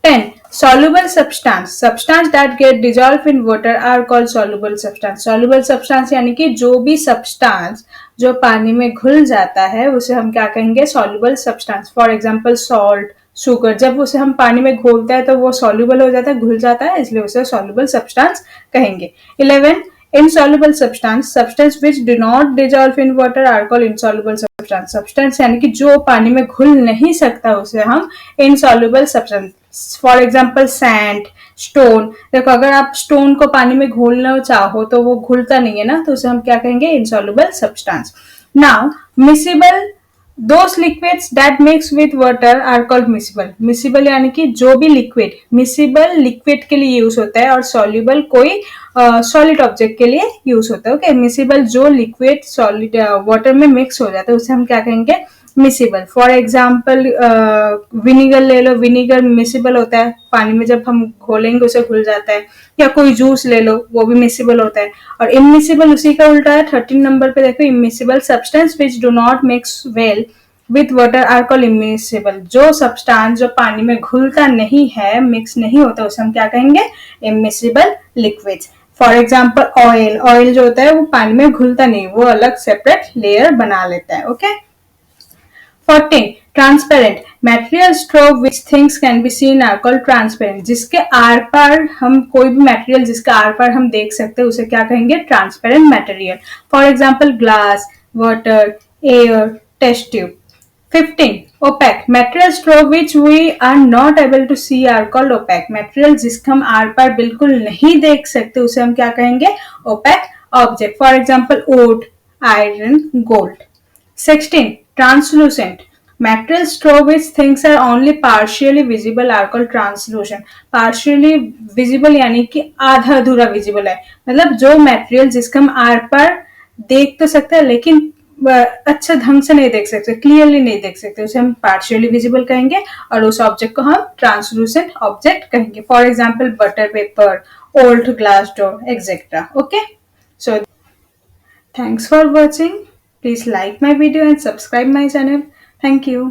10, soluble substance. Substance that get dissolved in water are called soluble substance. Soluble substance यानी कि जो भी substance जो पानी में घुल जाता है उसे हम क्या कहेंगे, soluble substance. For example, salt, sugar. जब उसे हम पानी में घोलते हैं तो वो soluble हो जाता है, घुल जाता है, इसलिए उसे soluble substance कहेंगे। 11, insoluble substance. Substance which do not dissolve in water are called insoluble substance. Substance यानी कि जो पानी में घुल नहीं सकता उसे हम insoluble substance. For example sand, stone. देखो अगर आप स्टोन को पानी में घोलना चाहो तो वो घुलता नहीं है ना, तो उसे हम क्या कहेंगे, insoluble substance. Now, miscible. Those liquids that mix with water are called miscible. Miscible यानी कि जो भी लिक्विड, मिसिबल लिक्विड के लिए यूज होता है और सॉल्युबल कोई सॉलिड ऑब्जेक्ट के लिए यूज होता है। ओके। मिसिबल जो लिक्विड सॉलिड वाटर में मिक्स हो जाता है उसे हम क्या कहेंगे, मिसिबल। फॉर एग्जाम्पल विनीगर ले लो, विनीगर मिसिबल होता है, पानी में जब हम घोलेंगे उसे घुल जाता है। या कोई जूस ले लो, वो भी मिसिबल होता है। और इमिसिबल उसी का उल्टा है। 13 नंबर पे देखो, immiscible substance which do not mix well with water are called immiscible. जो सब्सटेंस जो पानी में घुलता नहीं है, मिक्स नहीं होता, उसे हम क्या कहेंगे, immiscible liquids. For example oil. Oil जो होता है वो पानी में घुलता नहीं, वो अलग सेपरेट लेयर बना लेता है। Okay. 14. Transparent material through which things can be seen are called transparent, जिसके आर पार हम कोई भी मटेरियल जिसके आर पार हम देख सकते हैं उसे क्या कहेंगे, transparent material. For example glass, water, air, test tube. 15. Opaque materials through which we are not able to see are called opaque. Material जिसके हम आर पार बिल्कुल नहीं देख सकते उसे हम क्या कहेंगे, opaque object. For example wood, iron, gold. 16. Translucent materials through which things are only partially visible are called translucent. Partially visible यानी कि आधा अधूरा visible है, मतलब जो material जिसका हम आर पार देख तो सकते हैं लेकिन अच्छा ढंग से नहीं देख सकते, क्लियरली नहीं देख सकते, उसे हम पार्शियली विजिबल कहेंगे और उस ऑब्जेक्ट को हम ट्रांसलूसेंट ऑब्जेक्ट कहेंगे. For example butter paper, old glass door etcetera. Okay, so thanks for watching. Please like my video and subscribe my channel. Thank you.